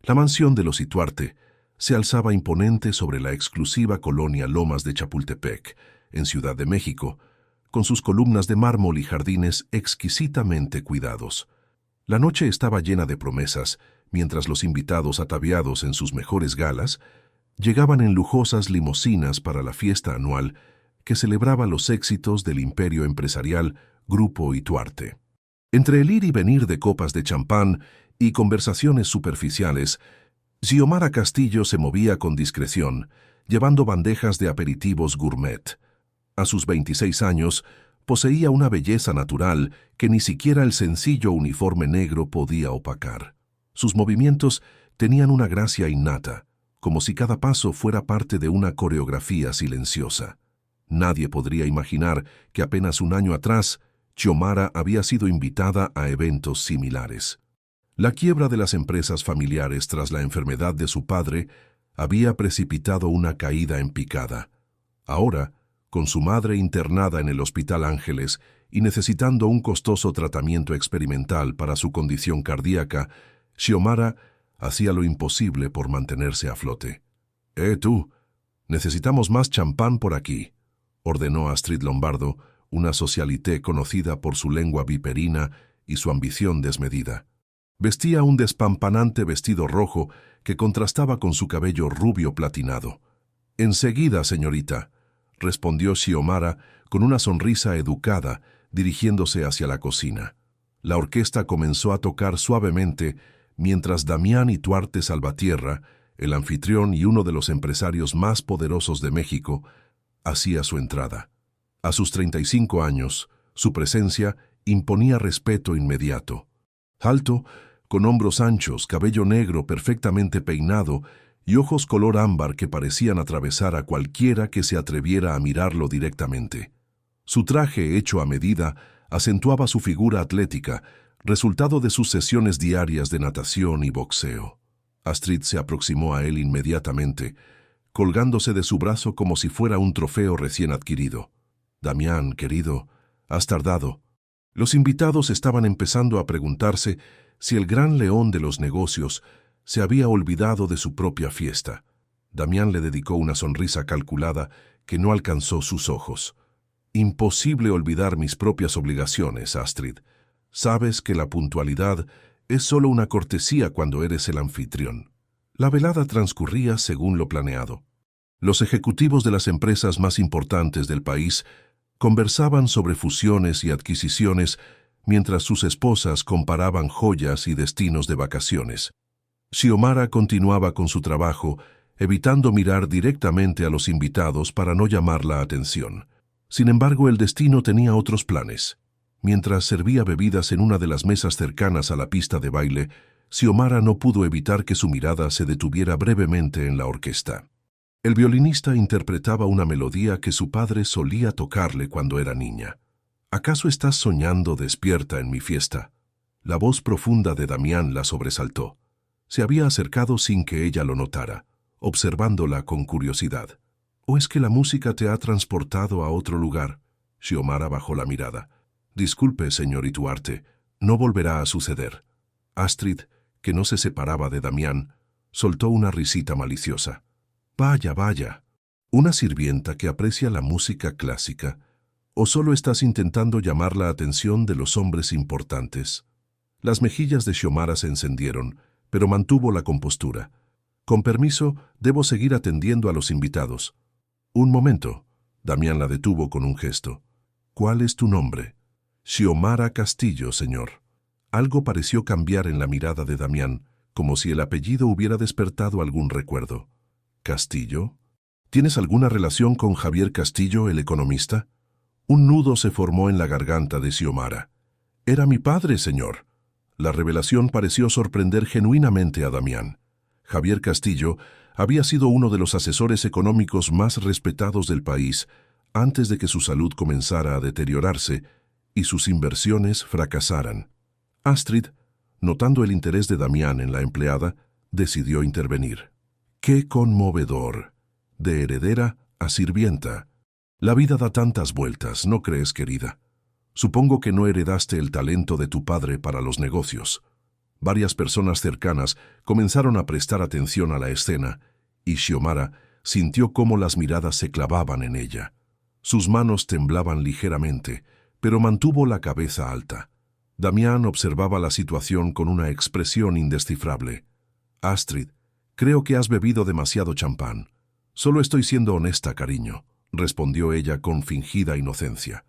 La mansión de los Ituarte se alzaba imponente sobre la exclusiva colonia Lomas de Chapultepec, en Ciudad de México, con sus columnas de mármol y jardines exquisitamente cuidados. La noche estaba llena de promesas, mientras los invitados ataviados en sus mejores galas llegaban en lujosas limusinas para la fiesta anual que celebraba los éxitos del imperio empresarial Grupo Ituarte. Entre el ir y venir de copas de champán y conversaciones superficiales, Xiomara Castillo se movía con discreción, llevando bandejas de aperitivos gourmet. A sus 26 años, poseía una belleza natural que ni siquiera el sencillo uniforme negro podía opacar. Sus movimientos tenían una gracia innata, como si cada paso fuera parte de una coreografía silenciosa. Nadie podría imaginar que apenas un año atrás, Xiomara había sido invitada a eventos similares. La quiebra de las empresas familiares tras la enfermedad de su padre había precipitado una caída en picada. Ahora, con su madre internada en el Hospital Ángeles y necesitando un costoso tratamiento experimental para su condición cardíaca, Xiomara hacía lo imposible por mantenerse a flote. Tú, necesitamos más champán por aquí», ordenó Astrid Lombardo, una socialité conocida por su lengua viperina y su ambición desmedida. Vestía un despampanante vestido rojo que contrastaba con su cabello rubio platinado. «Enseguida, señorita», respondió Xiomara con una sonrisa educada, dirigiéndose hacia la cocina. La orquesta comenzó a tocar suavemente mientras Damián Ituarte Salvatierra, el anfitrión y uno de los empresarios más poderosos de México, hacía su entrada. A sus 35 años, su presencia imponía respeto inmediato. Alto, con hombros anchos, cabello negro perfectamente peinado y ojos color ámbar que parecían atravesar a cualquiera que se atreviera a mirarlo directamente. Su traje hecho a medida acentuaba su figura atlética, resultado de sus sesiones diarias de natación y boxeo. Astrid se aproximó a él inmediatamente, colgándose de su brazo como si fuera un trofeo recién adquirido. «Damián, querido, has tardado». Los invitados estaban empezando a preguntarse si el gran león de los negocios se había olvidado de su propia fiesta. Damián le dedicó una sonrisa calculada que no alcanzó sus ojos. «Imposible olvidar mis propias obligaciones, Astrid. Sabes que la puntualidad es solo una cortesía cuando eres el anfitrión». La velada transcurría según lo planeado. Los ejecutivos de las empresas más importantes del país conversaban sobre fusiones y adquisiciones mientras sus esposas comparaban joyas y destinos de vacaciones. Xiomara continuaba con su trabajo, evitando mirar directamente a los invitados para no llamar la atención. Sin embargo, el destino tenía otros planes. Mientras servía bebidas en una de las mesas cercanas a la pista de baile, Xiomara no pudo evitar que su mirada se detuviera brevemente en la orquesta. El violinista interpretaba una melodía que su padre solía tocarle cuando era niña. «¿Acaso estás soñando despierta en mi fiesta?». La voz profunda de Damián la sobresaltó. Se había acercado sin que ella lo notara, observándola con curiosidad. «¿O es que la música te ha transportado a otro lugar?». Xiomara bajó la mirada. «Disculpe, señor Ituarte, no volverá a suceder». Astrid, que no se separaba de Damián, soltó una risita maliciosa. «Vaya, vaya. ¿Una sirvienta que aprecia la música clásica? ¿O solo estás intentando llamar la atención de los hombres importantes?». Las mejillas de Xiomara se encendieron, pero mantuvo la compostura. «Con permiso, debo seguir atendiendo a los invitados». «Un momento». Damián la detuvo con un gesto. «¿Cuál es tu nombre?». «Xiomara Castillo, señor». Algo pareció cambiar en la mirada de Damián, como si el apellido hubiera despertado algún recuerdo. «¿Castillo? ¿Tienes alguna relación con Javier Castillo, el economista?». Un nudo se formó en la garganta de Xiomara. «Era mi padre, señor». La revelación pareció sorprender genuinamente a Damián. Javier Castillo había sido uno de los asesores económicos más respetados del país antes de que su salud comenzara a deteriorarse y sus inversiones fracasaran. Astrid, notando el interés de Damián en la empleada, decidió intervenir. «¡Qué conmovedor! De heredera a sirvienta. La vida da tantas vueltas, ¿no crees, querida? Supongo que no heredaste el talento de tu padre para los negocios». Varias personas cercanas comenzaron a prestar atención a la escena, y Xiomara sintió cómo las miradas se clavaban en ella. Sus manos temblaban ligeramente, pero mantuvo la cabeza alta. Damián observaba la situación con una expresión indescifrable. «Astrid, creo que has bebido demasiado champán. Solo estoy siendo honesta, cariño», respondió ella con fingida inocencia.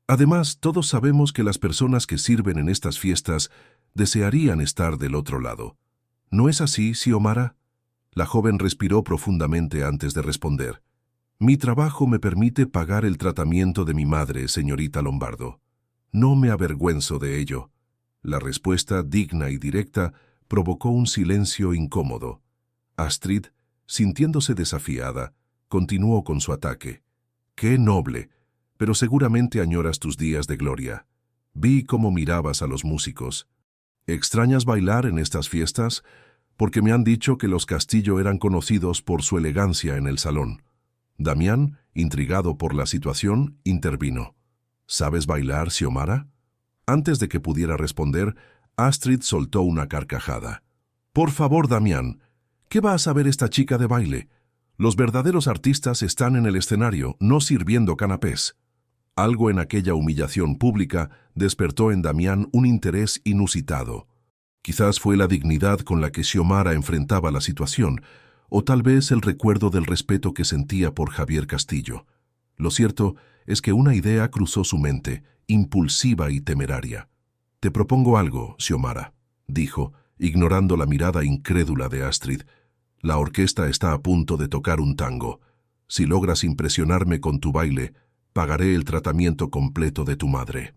Además, todos sabemos que las personas que sirven en estas fiestas desearían estar del otro lado. ¿No es así, Xiomara? La joven respiró profundamente antes de responder. «Mi trabajo me permite pagar el tratamiento de mi madre, señorita Lombardo. No me avergüenzo de ello». La respuesta, digna y directa, provocó un silencio incómodo. Astrid, sintiéndose desafiada, continuó con su ataque. «Qué noble, pero seguramente añoras tus días de gloria. Vi cómo mirabas a los músicos. ¿Extrañas bailar en estas fiestas? Porque me han dicho que los Castillo eran conocidos por su elegancia en el salón». Damián, intrigado por la situación, intervino. «¿Sabes bailar, Xiomara?». Antes de que pudiera responder, Astrid soltó una carcajada. «Por favor, Damián, ¿qué va a saber esta chica de baile? Los verdaderos artistas están en el escenario, no sirviendo canapés». Algo en aquella humillación pública despertó en Damián un interés inusitado. Quizás fue la dignidad con la que Xiomara enfrentaba la situación, o tal vez el recuerdo del respeto que sentía por Javier Castillo. Lo cierto es que una idea cruzó su mente, impulsiva y temeraria. «Te propongo algo, Xiomara», dijo, ignorando la mirada incrédula de Astrid. «La orquesta está a punto de tocar un tango. Si logras impresionarme con tu baile, pagaré el tratamiento completo de tu madre».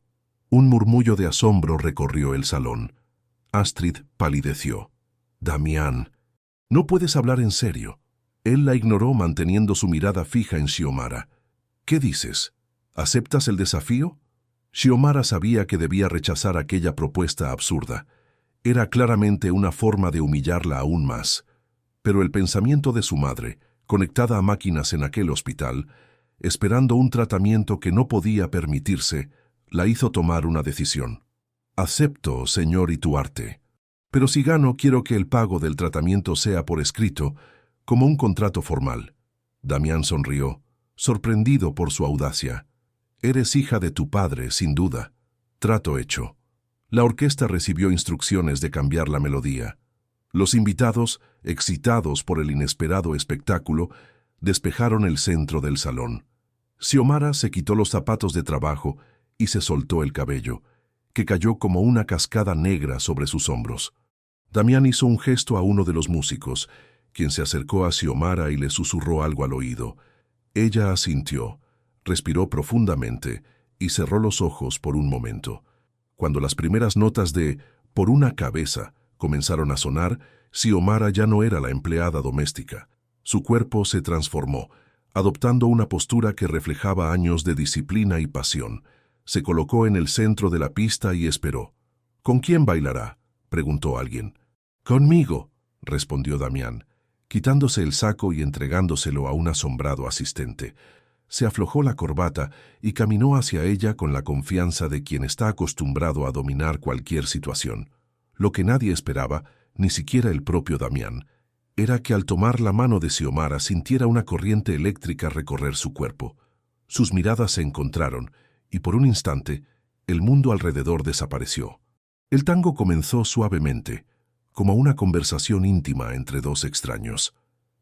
Un murmullo de asombro recorrió el salón. Astrid palideció. «Damián, no puedes hablar en serio». Él la ignoró manteniendo su mirada fija en Xiomara. «¿Qué dices? ¿Aceptas el desafío?». Xiomara sabía que debía rechazar aquella propuesta absurda. Era claramente una forma de humillarla aún más. Pero el pensamiento de su madre, conectada a máquinas en aquel hospital, esperando un tratamiento que no podía permitirse, la hizo tomar una decisión. «Acepto, señor Ituarte. Pero si gano, quiero que el pago del tratamiento sea por escrito, como un contrato formal». Damián sonrió, sorprendido por su audacia. «Eres hija de tu padre, sin duda». Trato hecho. La orquesta recibió instrucciones de cambiar la melodía. Los invitados, excitados por el inesperado espectáculo, despejaron el centro del salón. Xiomara se quitó los zapatos de trabajo y se soltó el cabello, que cayó como una cascada negra sobre sus hombros. Damián hizo un gesto a uno de los músicos, quien se acercó a Xiomara y le susurró algo al oído. Ella asintió, respiró profundamente y cerró los ojos por un momento. Cuando las primeras notas de «Por una cabeza» comenzaron a sonar, Xiomara ya no era la empleada doméstica. Su cuerpo se transformó, adoptando una postura que reflejaba años de disciplina y pasión. Se colocó en el centro de la pista y esperó. «¿Con quién bailará?», preguntó alguien. «Conmigo», respondió Damián, quitándose el saco y entregándoselo a un asombrado asistente. Se aflojó la corbata y caminó hacia ella con la confianza de quien está acostumbrado a dominar cualquier situación. Lo que nadie esperaba, ni siquiera el propio Damián, era que al tomar la mano de Xiomara sintiera una corriente eléctrica recorrer su cuerpo. Sus miradas se encontraron, y por un instante, el mundo alrededor desapareció. El tango comenzó suavemente, como una conversación íntima entre dos extraños.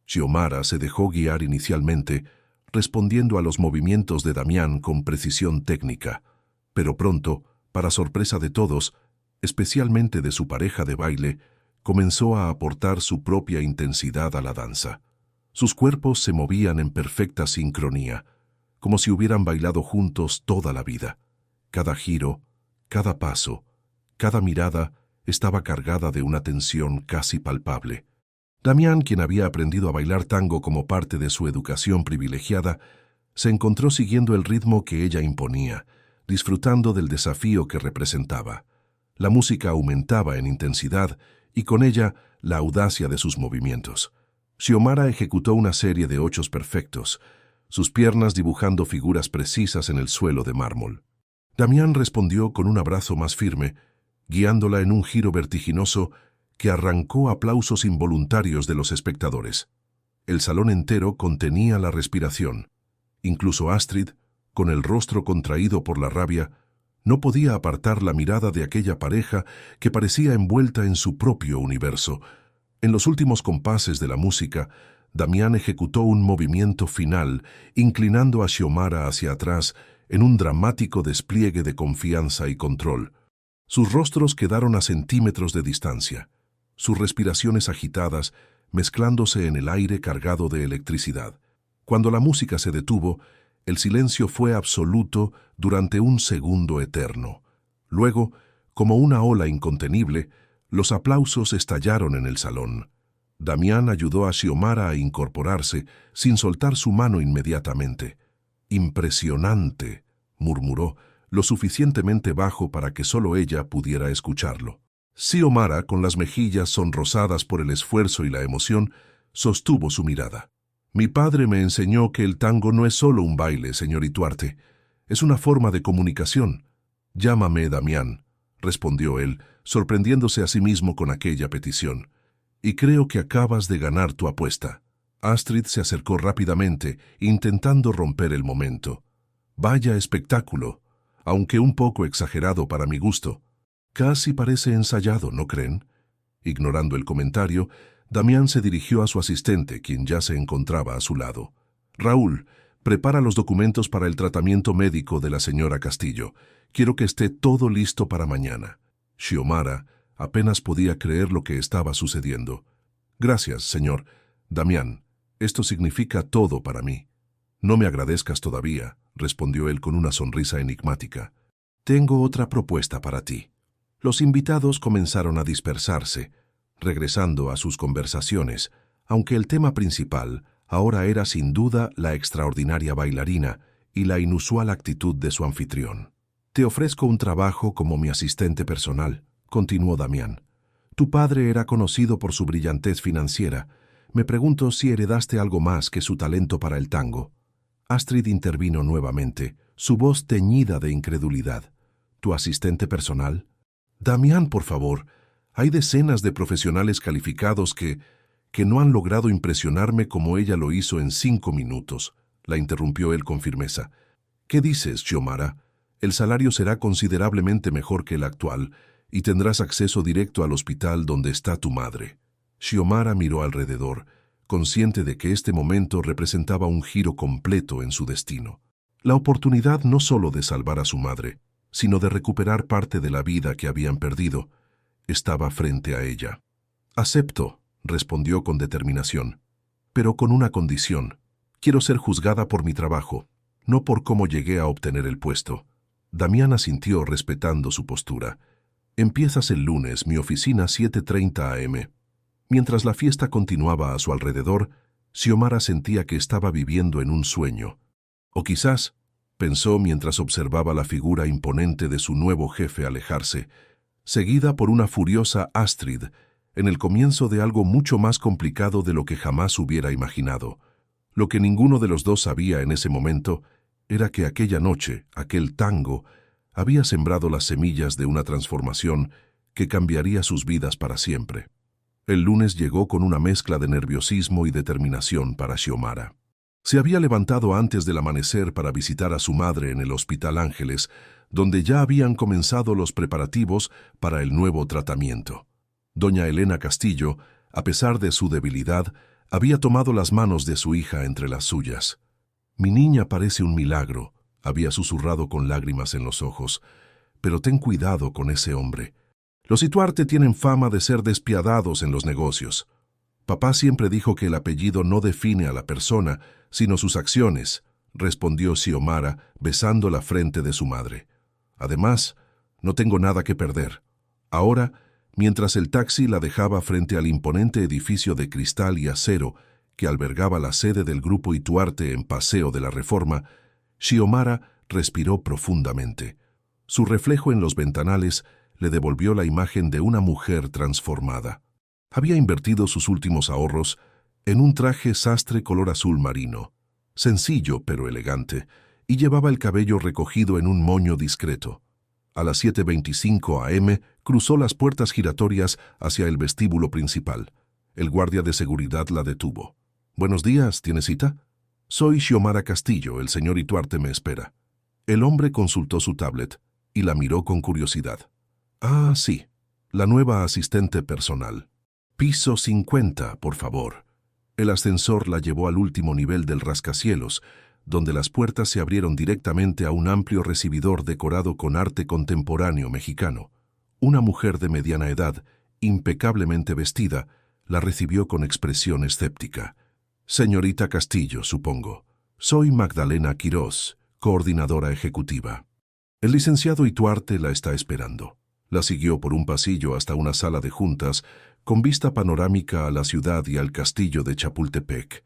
Xiomara se dejó guiar inicialmente, respondiendo a los movimientos de Damián con precisión técnica, pero pronto, para sorpresa de todos, especialmente de su pareja de baile, comenzó a aportar su propia intensidad a la danza. Sus cuerpos se movían en perfecta sincronía, como si hubieran bailado juntos toda la vida. Cada giro, cada paso, cada mirada estaba cargada de una tensión casi palpable. Damián, quien había aprendido a bailar tango como parte de su educación privilegiada, se encontró siguiendo el ritmo que ella imponía, disfrutando del desafío que representaba. La música aumentaba en intensidad y con ella la audacia de sus movimientos. Xiomara ejecutó una serie de ochos perfectos, sus piernas dibujando figuras precisas en el suelo de mármol. Damián respondió con un abrazo más firme guiándola en un giro vertiginoso que arrancó aplausos involuntarios de los espectadores. El salón entero contenía la respiración. Incluso Astrid, con el rostro contraído por la rabia, no podía apartar la mirada de aquella pareja que parecía envuelta en su propio universo. En los últimos compases de la música, Damián ejecutó un movimiento final, inclinando a Xiomara hacia atrás en un dramático despliegue de confianza y control. Sus rostros quedaron a centímetros de distancia, sus respiraciones agitadas, mezclándose en el aire cargado de electricidad. Cuando la música se detuvo, el silencio fue absoluto durante un segundo eterno. Luego, como una ola incontenible, los aplausos estallaron en el salón. Damián ayudó a Xiomara a incorporarse, sin soltar su mano inmediatamente. «Impresionante», murmuró, lo suficientemente bajo para que solo ella pudiera escucharlo. Xiomara, con las mejillas sonrosadas por el esfuerzo y la emoción, sostuvo su mirada. «Mi padre me enseñó que el tango no es solo un baile, señor Ituarte. Es una forma de comunicación. Llámame Damián», respondió él, sorprendiéndose a sí mismo con aquella petición. «Y creo que acabas de ganar tu apuesta». Astrid se acercó rápidamente, intentando romper el momento. «Vaya espectáculo, aunque un poco exagerado para mi gusto. Casi parece ensayado, ¿no creen?». Ignorando el comentario, Damián se dirigió a su asistente, quien ya se encontraba a su lado. «Raúl, prepara los documentos para el tratamiento médico de la señora Castillo. Quiero que esté todo listo para mañana». Xiomara apenas podía creer lo que estaba sucediendo. «Gracias, señor. Damián, esto significa todo para mí». «No me agradezcas todavía», respondió él con una sonrisa enigmática. «Tengo otra propuesta para ti». Los invitados comenzaron a dispersarse, regresando a sus conversaciones, aunque el tema principal ahora era sin duda la extraordinaria bailarina y la inusual actitud de su anfitrión. «Te ofrezco un trabajo como mi asistente personal», continuó Damián. «Tu padre era conocido por su brillantez financiera. Me pregunto si heredaste algo más que su talento para el tango». Astrid intervino nuevamente, su voz teñida de incredulidad. «¿Tu asistente personal?» «Damián, por favor. Hay decenas de profesionales calificados que no han logrado impresionarme como ella lo hizo en 5 minutos», la interrumpió él con firmeza. «¿Qué dices, Xiomara? El salario será considerablemente mejor que el actual y tendrás acceso directo al hospital donde está tu madre». Xiomara miró alrededor, consciente de que este momento representaba un giro completo en su destino. La oportunidad no solo de salvar a su madre, sino de recuperar parte de la vida que habían perdido, estaba frente a ella. «Acepto», respondió con determinación, «pero con una condición. Quiero ser juzgada por mi trabajo, no por cómo llegué a obtener el puesto». Damián asintió respetando su postura. «Empiezas el lunes, mi oficina 7:30 am». Mientras la fiesta continuaba a su alrededor, Xiomara sentía que estaba viviendo en un sueño. O quizás, pensó mientras observaba la figura imponente de su nuevo jefe alejarse, seguida por una furiosa Astrid, en el comienzo de algo mucho más complicado de lo que jamás hubiera imaginado. Lo que ninguno de los dos sabía en ese momento era que aquella noche, aquel tango, había sembrado las semillas de una transformación que cambiaría sus vidas para siempre. El lunes llegó con una mezcla de nerviosismo y determinación para Xiomara. Se había levantado antes del amanecer para visitar a su madre en el Hospital Ángeles, donde ya habían comenzado los preparativos para el nuevo tratamiento. Doña Elena Castillo, a pesar de su debilidad, había tomado las manos de su hija entre las suyas. «Mi niña parece un milagro», había susurrado con lágrimas en los ojos, «pero ten cuidado con ese hombre. Los Ituarte tienen fama de ser despiadados en los negocios. Papá siempre dijo que el apellido no define a la persona, sino sus acciones», respondió Xiomara, besando la frente de su madre. «Además, no tengo nada que perder». Ahora, mientras el taxi la dejaba frente al imponente edificio de cristal y acero que albergaba la sede del Grupo Ituarte en Paseo de la Reforma, Xiomara respiró profundamente. Su reflejo en los ventanales le devolvió la imagen de una mujer transformada. Había invertido sus últimos ahorros en un traje sastre color azul marino, sencillo pero elegante, y llevaba el cabello recogido en un moño discreto. A las 7:25 a.m. cruzó las puertas giratorias hacia el vestíbulo principal. El guardia de seguridad la detuvo. «Buenos días, ¿tiene cita?» «Soy Xiomara Castillo, el señor Ituarte me espera». El hombre consultó su tablet y la miró con curiosidad. «Ah, sí, la nueva asistente personal. Piso 50, por favor». El ascensor la llevó al último nivel del rascacielos, donde las puertas se abrieron directamente a un amplio recibidor decorado con arte contemporáneo mexicano. Una mujer de mediana edad, impecablemente vestida, la recibió con expresión escéptica. «Señorita Castillo, supongo. Soy Magdalena Quirós, coordinadora ejecutiva. El licenciado Ituarte la está esperando». La siguió por un pasillo hasta una sala de juntas con vista panorámica a la ciudad y al castillo de Chapultepec.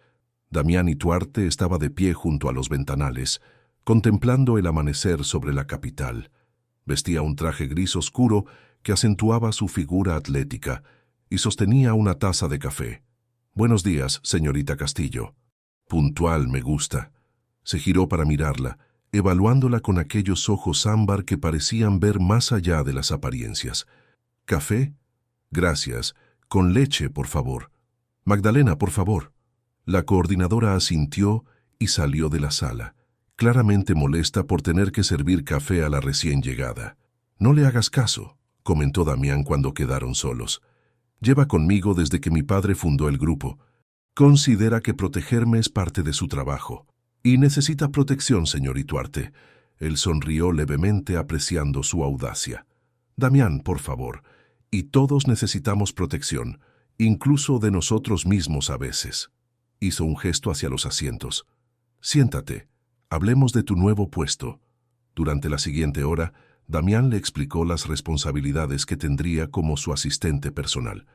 Damián Ituarte estaba de pie junto a los ventanales, contemplando el amanecer sobre la capital. Vestía un traje gris oscuro que acentuaba su figura atlética y sostenía una taza de café. «Buenos días, señorita Castillo». «Puntual, me gusta». Se giró para mirarla, evaluándola con aquellos ojos ámbar que parecían ver más allá de las apariencias. «¿Café?» «Gracias. Con leche, por favor». «Magdalena, por favor». La coordinadora asintió y salió de la sala, claramente molesta por tener que servir café a la recién llegada. «No le hagas caso», comentó Damián cuando quedaron solos. «Lleva conmigo desde que mi padre fundó el grupo. Considera que protegerme es parte de su trabajo. Y necesita protección, señor Ituarte». Él sonrió levemente apreciando su audacia. «Damián, por favor. Y todos necesitamos protección, incluso de nosotros mismos a veces». Hizo un gesto hacia los asientos. «Siéntate. Hablemos de tu nuevo puesto». Durante la siguiente hora, Damián le explicó las responsabilidades que tendría como su asistente personal.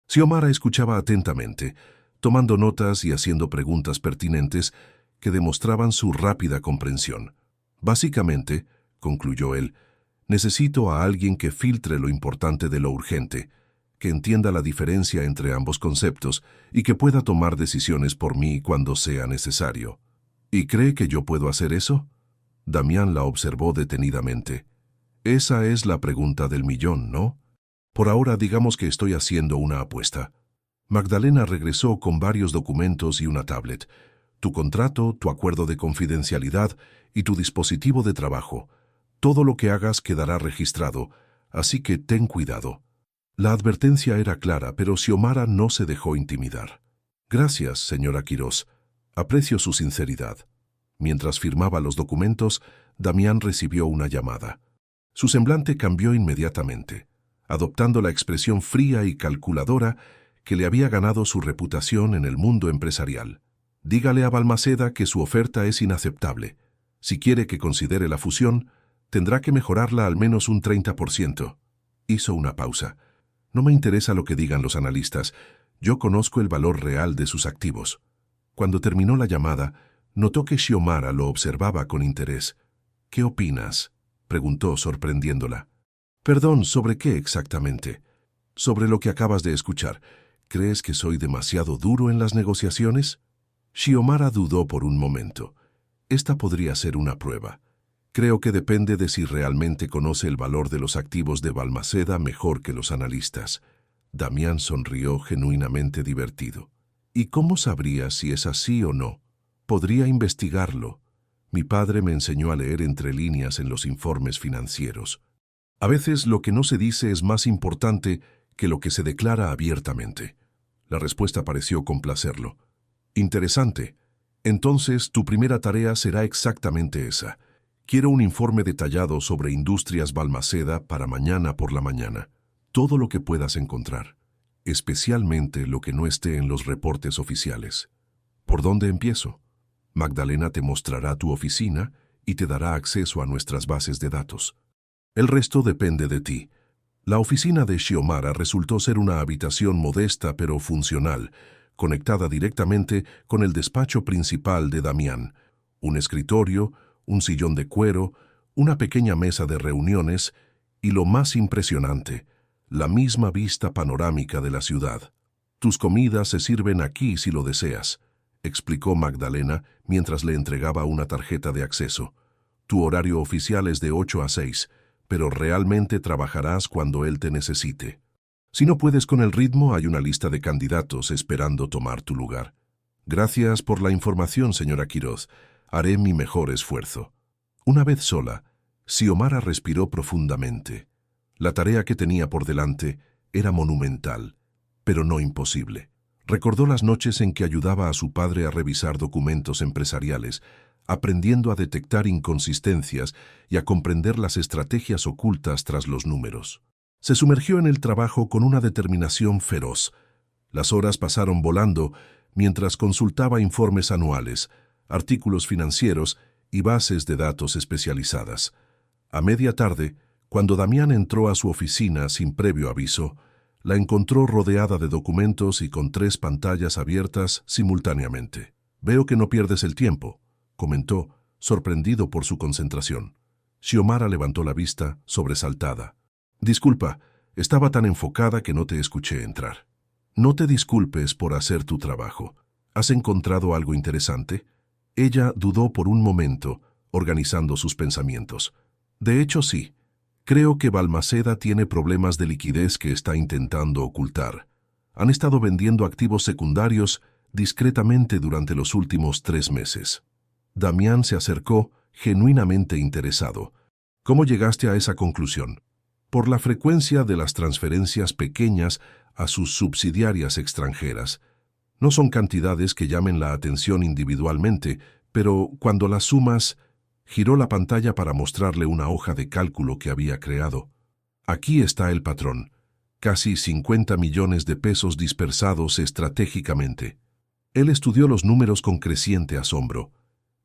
Xiomara escuchaba atentamente, tomando notas y haciendo preguntas pertinentes que demostraban su rápida comprensión. «Básicamente», concluyó él, «necesito a alguien que filtre lo importante de lo urgente, que entienda la diferencia entre ambos conceptos y que pueda tomar decisiones por mí cuando sea necesario». «¿Y cree que yo puedo hacer eso?» Damián la observó detenidamente. «Esa es la pregunta del millón, ¿no? Por ahora digamos que estoy haciendo una apuesta». Magdalena regresó con varios documentos y una tablet. «Tu contrato, tu acuerdo de confidencialidad y tu dispositivo de trabajo. Todo lo que hagas quedará registrado, así que ten cuidado». La advertencia era clara, pero Xiomara no se dejó intimidar. «Gracias, señora Quirós. Aprecio su sinceridad». Mientras firmaba los documentos, Damián recibió una llamada. Su semblante cambió inmediatamente, adoptando la expresión fría y calculadora que le había ganado su reputación en el mundo empresarial. «Dígale a Balmaceda que su oferta es inaceptable. Si quiere que considere la fusión, tendrá que mejorarla al menos un 30%. Hizo una pausa. «No me interesa lo que digan los analistas. Yo conozco el valor real de sus activos». Cuando terminó la llamada, notó que Xiomara lo observaba con interés. «¿Qué opinas?», preguntó sorprendiéndola. «Perdón, ¿sobre qué exactamente?» «Sobre lo que acabas de escuchar. ¿Crees que soy demasiado duro en las negociaciones?» Xiomara dudó por un momento. Esta podría ser una prueba. «Creo que depende de si realmente conoce el valor de los activos de Balmaceda mejor que los analistas». Damián sonrió genuinamente divertido. «¿Y cómo sabría si es así o no?» «Podría investigarlo. Mi padre me enseñó a leer entre líneas en los informes financieros. A veces lo que no se dice es más importante que lo que se declara abiertamente». La respuesta pareció complacerlo. «Interesante. Entonces, tu primera tarea será exactamente esa. Quiero un informe detallado sobre Industrias Balmaceda para mañana por la mañana. Todo lo que puedas encontrar, especialmente lo que no esté en los reportes oficiales». «¿Por dónde empiezo?» «Magdalena te mostrará tu oficina y te dará acceso a nuestras bases de datos. El resto depende de ti». La oficina de Xiomara resultó ser una habitación modesta pero funcional, conectada directamente con el despacho principal de Damián. Un escritorio, un sillón de cuero, una pequeña mesa de reuniones y, lo más impresionante, la misma vista panorámica de la ciudad. «Tus comidas se sirven aquí si lo deseas», explicó Magdalena mientras le entregaba una tarjeta de acceso. «Tu horario oficial es de 8 a 6, pero realmente trabajarás cuando él te necesite. Si no puedes con el ritmo, hay una lista de candidatos esperando tomar tu lugar. Gracias por la información, señora Quiroz. Haré mi mejor esfuerzo. Una vez sola, Xiomara respiró profundamente. La tarea que tenía por delante era monumental, pero no imposible. Recordó las noches en que ayudaba a su padre a revisar documentos empresariales, aprendiendo a detectar inconsistencias y a comprender las estrategias ocultas tras los números. Se sumergió en el trabajo con una determinación feroz. Las horas pasaron volando mientras consultaba informes anuales, artículos financieros y bases de datos especializadas. A media tarde, cuando Damián entró a su oficina sin previo aviso, la encontró rodeada de documentos y con 3 pantallas abiertas simultáneamente. «Veo que no pierdes el tiempo», comentó, sorprendido por su concentración. Xiomara levantó la vista, sobresaltada. «Disculpa, estaba tan enfocada que no te escuché entrar». «No te disculpes por hacer tu trabajo. ¿Has encontrado algo interesante?» Ella dudó por un momento, organizando sus pensamientos. «De hecho, sí. Creo que Balmaceda tiene problemas de liquidez que está intentando ocultar. Han estado vendiendo activos secundarios discretamente durante los últimos 3 meses». Damián se acercó, genuinamente interesado. «¿Cómo llegaste a esa conclusión?» «Por la frecuencia de las transferencias pequeñas a sus subsidiarias extranjeras. No son cantidades que llamen la atención individualmente, pero cuando las sumas...» Giró la pantalla para mostrarle una hoja de cálculo que había creado. «Aquí está el patrón. Casi 50 millones de pesos dispersados estratégicamente». Él estudió los números con creciente asombro.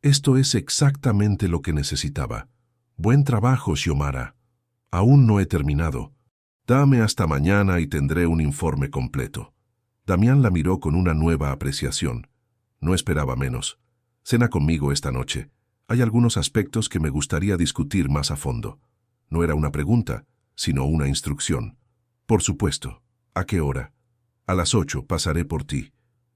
«Esto es exactamente lo que necesitaba. Buen trabajo, Xiomara. Aún no he terminado. Dame hasta mañana y tendré un informe completo». Damián la miró con una nueva apreciación. No esperaba menos. «Cena conmigo esta noche. Hay algunos aspectos que me gustaría discutir más a fondo». No era una pregunta, sino una instrucción. «Por supuesto. ¿A qué hora?» «A las 8 pasaré por ti».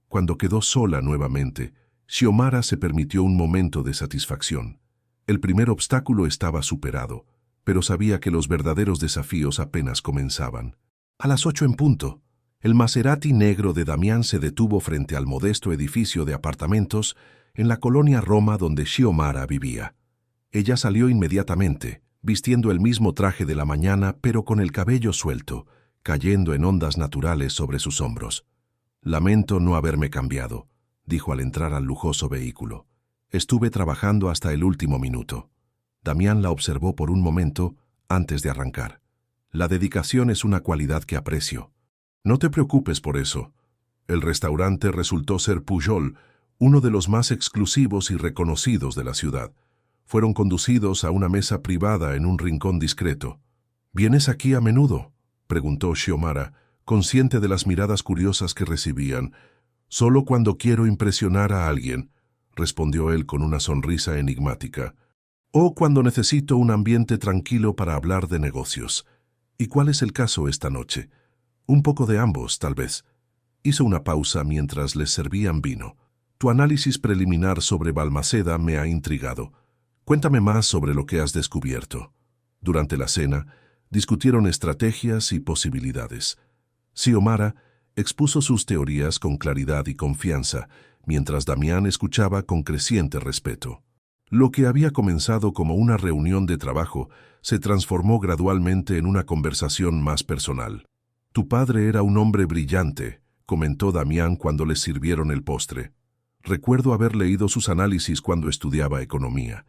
Cuando quedó sola nuevamente, Xiomara se permitió un momento de satisfacción. El primer obstáculo estaba superado, pero sabía que los verdaderos desafíos apenas comenzaban. A las 8 en punto, el Maserati negro de Damián se detuvo frente al modesto edificio de apartamentos en la colonia Roma donde Xiomara vivía. Ella salió inmediatamente, vistiendo el mismo traje de la mañana, pero con el cabello suelto, cayendo en ondas naturales sobre sus hombros. «Lamento no haberme cambiado», dijo al entrar al lujoso vehículo. «Estuve trabajando hasta el último minuto». Damián la observó por un momento antes de arrancar. «La dedicación es una cualidad que aprecio». «No te preocupes por eso». El restaurante resultó ser Pujol, uno de los más exclusivos y reconocidos de la ciudad. Fueron conducidos a una mesa privada en un rincón discreto. «¿Vienes aquí a menudo?», preguntó Xiomara, consciente de las miradas curiosas que recibían. «Solo cuando quiero impresionar a alguien», respondió él con una sonrisa enigmática. «O cuando necesito un ambiente tranquilo para hablar de negocios». «¿Y cuál es el caso esta noche?» «Un poco de ambos, tal vez». Hizo una pausa mientras les servían vino. «Tu análisis preliminar sobre Balmaceda me ha intrigado. Cuéntame más sobre lo que has descubierto». Durante la cena, discutieron estrategias y posibilidades. Xiomara expuso sus teorías con claridad y confianza, mientras Damián escuchaba con creciente respeto. Lo que había comenzado como una reunión de trabajo se transformó gradualmente en una conversación más personal. «Tu padre era un hombre brillante», comentó Damián cuando les sirvieron el postre. «Recuerdo haber leído sus análisis cuando estudiaba economía.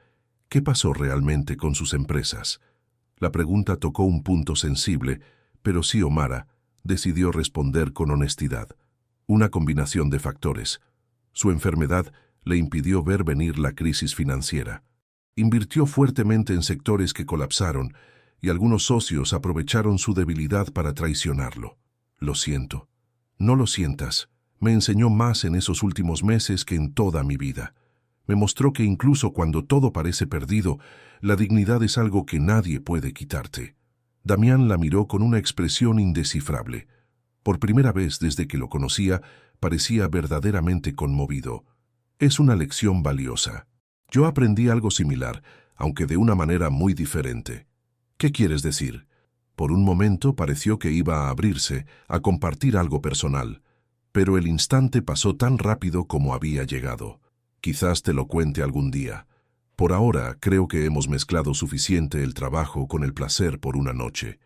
¿Qué pasó realmente con sus empresas?» La pregunta tocó un punto sensible, pero Xiomara decidió responder con honestidad. Una combinación de factores. Su enfermedad le impidió ver venir la crisis financiera. Invirtió fuertemente en sectores que colapsaron y algunos socios aprovecharon su debilidad para traicionarlo. «Lo siento». «No lo sientas. Me enseñó más en esos últimos meses que en toda mi vida. Me mostró que incluso cuando todo parece perdido, la dignidad es algo que nadie puede quitarte». Damián la miró con una expresión indescifrable. Por primera vez desde que lo conocía, parecía verdaderamente conmovido. «Es una lección valiosa. Yo aprendí algo similar, aunque de una manera muy diferente». ¿Qué quieres decir? Por un momento pareció que iba a abrirse, a compartir algo personal, pero el instante pasó tan rápido como había llegado. Quizás te lo cuente algún día. Por ahora creo que hemos mezclado suficiente el trabajo con el placer por una noche.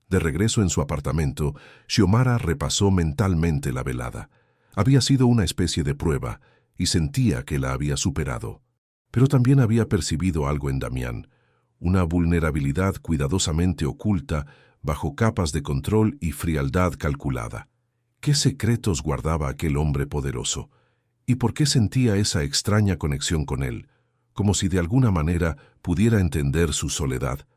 De regreso en su apartamento, Xiomara repasó mentalmente la velada. Había sido una especie de prueba y sentía que la había superado. Pero también había percibido algo en Damián, una vulnerabilidad cuidadosamente oculta bajo capas de control y frialdad calculada. ¿Qué secretos guardaba aquel hombre poderoso? ¿Y por qué sentía esa extraña conexión con él, como si de alguna manera pudiera entender su soledad?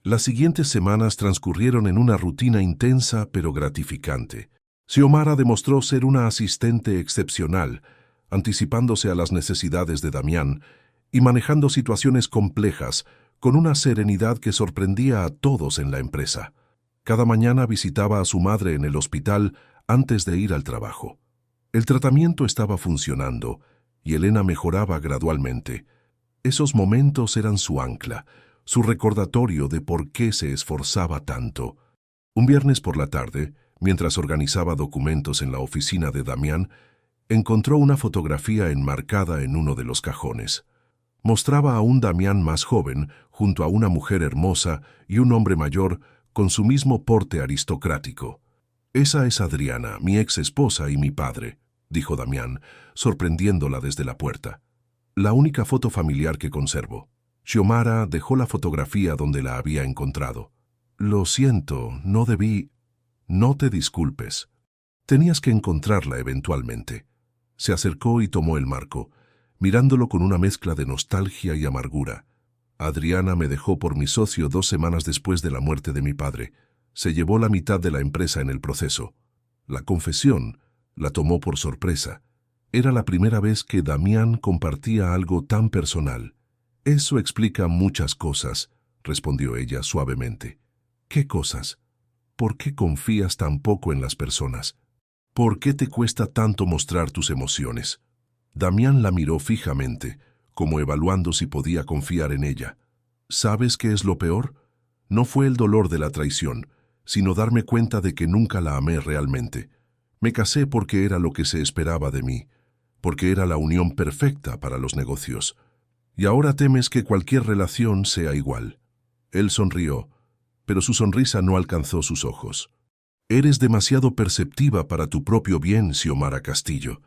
Las siguientes semanas transcurrieron en una rutina intensa pero gratificante. Xiomara demostró ser una asistente excepcional, anticipándose a las necesidades de Damián y manejando situaciones complejas con una serenidad que sorprendía a todos en la empresa. Cada mañana visitaba a su madre en el hospital antes de ir al trabajo. El tratamiento estaba funcionando y Elena mejoraba gradualmente. Esos momentos eran su ancla, su recordatorio de por qué se esforzaba tanto. Un viernes por la tarde, mientras organizaba documentos en la oficina de Damián, encontró una fotografía enmarcada en uno de los cajones. Mostraba a un Damián más joven junto a una mujer hermosa y un hombre mayor con su mismo porte aristocrático. «Esa es Adriana, mi ex esposa y mi padre», dijo Damián, sorprendiéndola desde la puerta. «La única foto familiar que conservo». Xiomara dejó la fotografía donde la había encontrado. «Lo siento, no debí...» «No te disculpes. Tenías que encontrarla eventualmente». Se acercó y tomó el marco, mirándolo con una mezcla de nostalgia y amargura. «Adriana me dejó por mi socio 2 semanas después de la muerte de mi padre. Se llevó la mitad de la empresa en el proceso». La confesión la tomó por sorpresa. Era la primera vez que Damián compartía algo tan personal. «Eso explica muchas cosas», respondió ella suavemente. «¿Qué cosas? ¿Por qué confías tan poco en las personas? ¿Por qué te cuesta tanto mostrar tus emociones?» Damián la miró fijamente, como evaluando si podía confiar en ella. «¿Sabes qué es lo peor? No fue el dolor de la traición, sino darme cuenta de que nunca la amé realmente. Me casé porque era lo que se esperaba de mí, porque era la unión perfecta para los negocios. Y ahora temes que cualquier relación sea igual». Él sonrió, pero su sonrisa no alcanzó sus ojos. «Eres demasiado perceptiva para tu propio bien, Xiomara Castillo.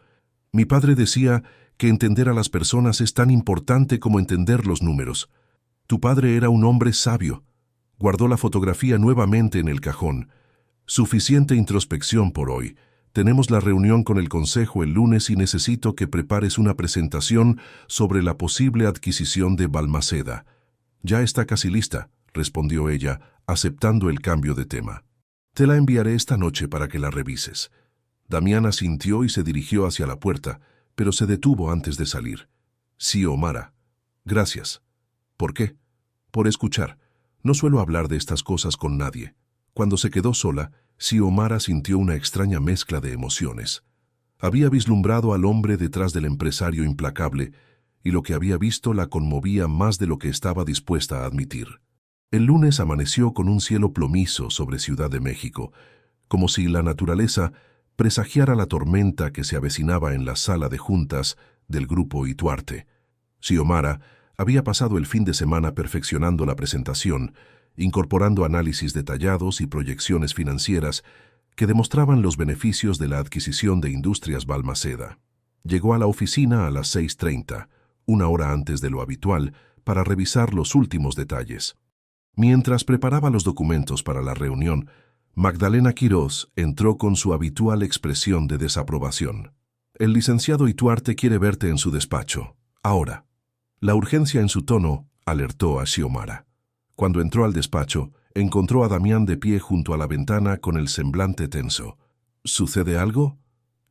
Mi padre decía que entender a las personas es tan importante como entender los números. Tu padre era un hombre sabio». Guardó la fotografía nuevamente en el cajón. «Suficiente introspección por hoy. Tenemos la reunión con el consejo el lunes y necesito que prepares una presentación sobre la posible adquisición de Balmaceda». «Ya está casi lista», respondió ella, aceptando el cambio de tema. «Te la enviaré esta noche para que la revises». Damián asintió y se dirigió hacia la puerta, pero se detuvo antes de salir. «Xiomara». «Gracias». «¿Por qué?» «Por escuchar. No suelo hablar de estas cosas con nadie». Cuando se quedó sola, Xiomara sintió una extraña mezcla de emociones. Había vislumbrado al hombre detrás del empresario implacable, y lo que había visto la conmovía más de lo que estaba dispuesta a admitir. El lunes amaneció con un cielo plomizo sobre Ciudad de México, como si la naturaleza presagiara la tormenta que se avecinaba en la sala de juntas del grupo Ituarte. Xiomara había pasado el fin de semana perfeccionando la presentación, incorporando análisis detallados y proyecciones financieras que demostraban los beneficios de la adquisición de Industrias Balmaceda. Llegó a la oficina a las 6:30, 1 hora antes de lo habitual, para revisar los últimos detalles. Mientras preparaba los documentos para la reunión, Magdalena Quirós entró con su habitual expresión de desaprobación. «El licenciado Ituarte quiere verte en su despacho. Ahora». La urgencia en su tono alertó a Xiomara. Cuando entró al despacho, encontró a Damián de pie junto a la ventana con el semblante tenso. «¿Sucede algo?»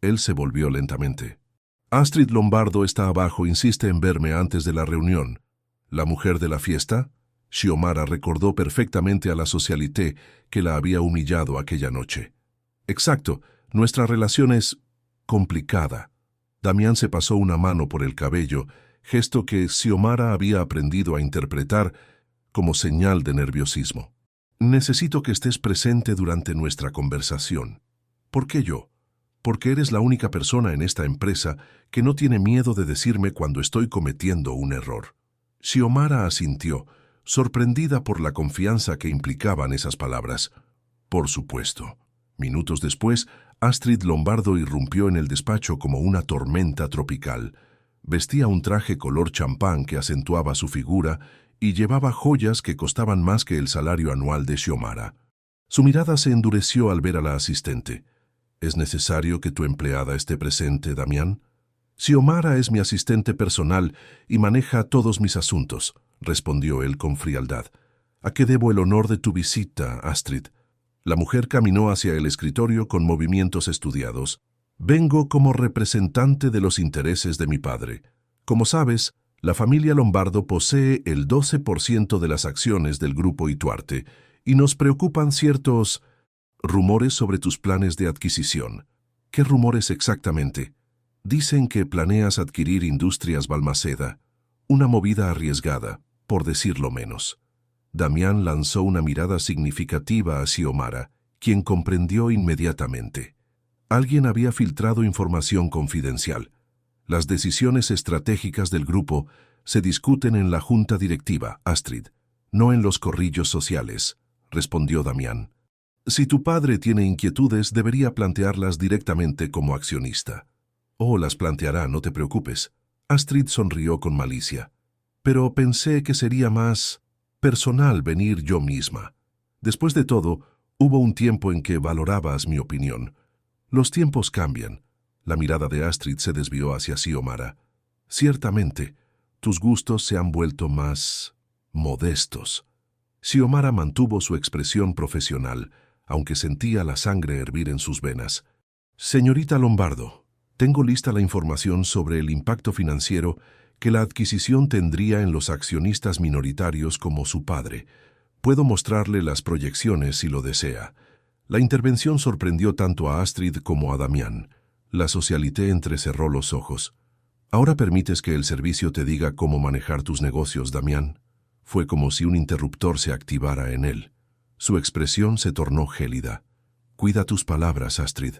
Él se volvió lentamente. «Astrid Lombardo está abajo, insiste en verme antes de la reunión». «¿La mujer de la fiesta?» Xiomara recordó perfectamente a la socialité que la había humillado aquella noche. «Exacto, nuestra relación es complicada». Damián se pasó una mano por el cabello, gesto que Xiomara había aprendido a interpretar como señal de nerviosismo. Necesito que estés presente durante nuestra conversación. ¿Por qué yo? Porque eres la única persona en esta empresa que no tiene miedo de decirme cuando estoy cometiendo un error. Xiomara asintió, sorprendida por la confianza que implicaban esas palabras. Por supuesto. Minutos después, Astrid Lombardo irrumpió en el despacho como una tormenta tropical. Vestía un traje color champán que acentuaba su figura y llevaba joyas que costaban más que el salario anual de Xiomara. Su mirada se endureció al ver a la asistente. ¿Es necesario que tu empleada esté presente, Damián? Xiomara es mi asistente personal y maneja todos mis asuntos, respondió él con frialdad. ¿A qué debo el honor de tu visita, Astrid? La mujer caminó hacia el escritorio con movimientos estudiados. Vengo como representante de los intereses de mi padre. Como sabes, la familia Lombardo posee el 12% de las acciones del grupo Ituarte y nos preocupan ciertos rumores sobre tus planes de adquisición. ¿Qué rumores exactamente? Dicen que planeas adquirir Industrias Balmaceda, una movida arriesgada, por decirlo menos. Damián lanzó una mirada significativa a Xiomara, quien comprendió inmediatamente. Alguien había filtrado información confidencial. Las decisiones estratégicas del grupo se discuten en la junta directiva, Astrid, no en los corrillos sociales, respondió Damián. Si tu padre tiene inquietudes, debería plantearlas directamente como accionista. Oh, las planteará, no te preocupes. Astrid sonrió con malicia. Pero pensé que sería más personal venir yo misma. Después de todo, hubo un tiempo en que valorabas mi opinión. Los tiempos cambian. La mirada de Astrid se desvió hacia Xiomara. Ciertamente, tus gustos se han vuelto más modestos. Xiomara mantuvo su expresión profesional, aunque sentía la sangre hervir en sus venas. Señorita Lombardo, tengo lista la información sobre el impacto financiero que la adquisición tendría en los accionistas minoritarios como su padre. Puedo mostrarle las proyecciones si lo desea. La intervención sorprendió tanto a Astrid como a Damián. La socialité entrecerró los ojos. ¿Ahora permites que el servicio te diga cómo manejar tus negocios, Damián? Fue como si un interruptor se activara en él. Su expresión se tornó gélida. Cuida tus palabras, Astrid.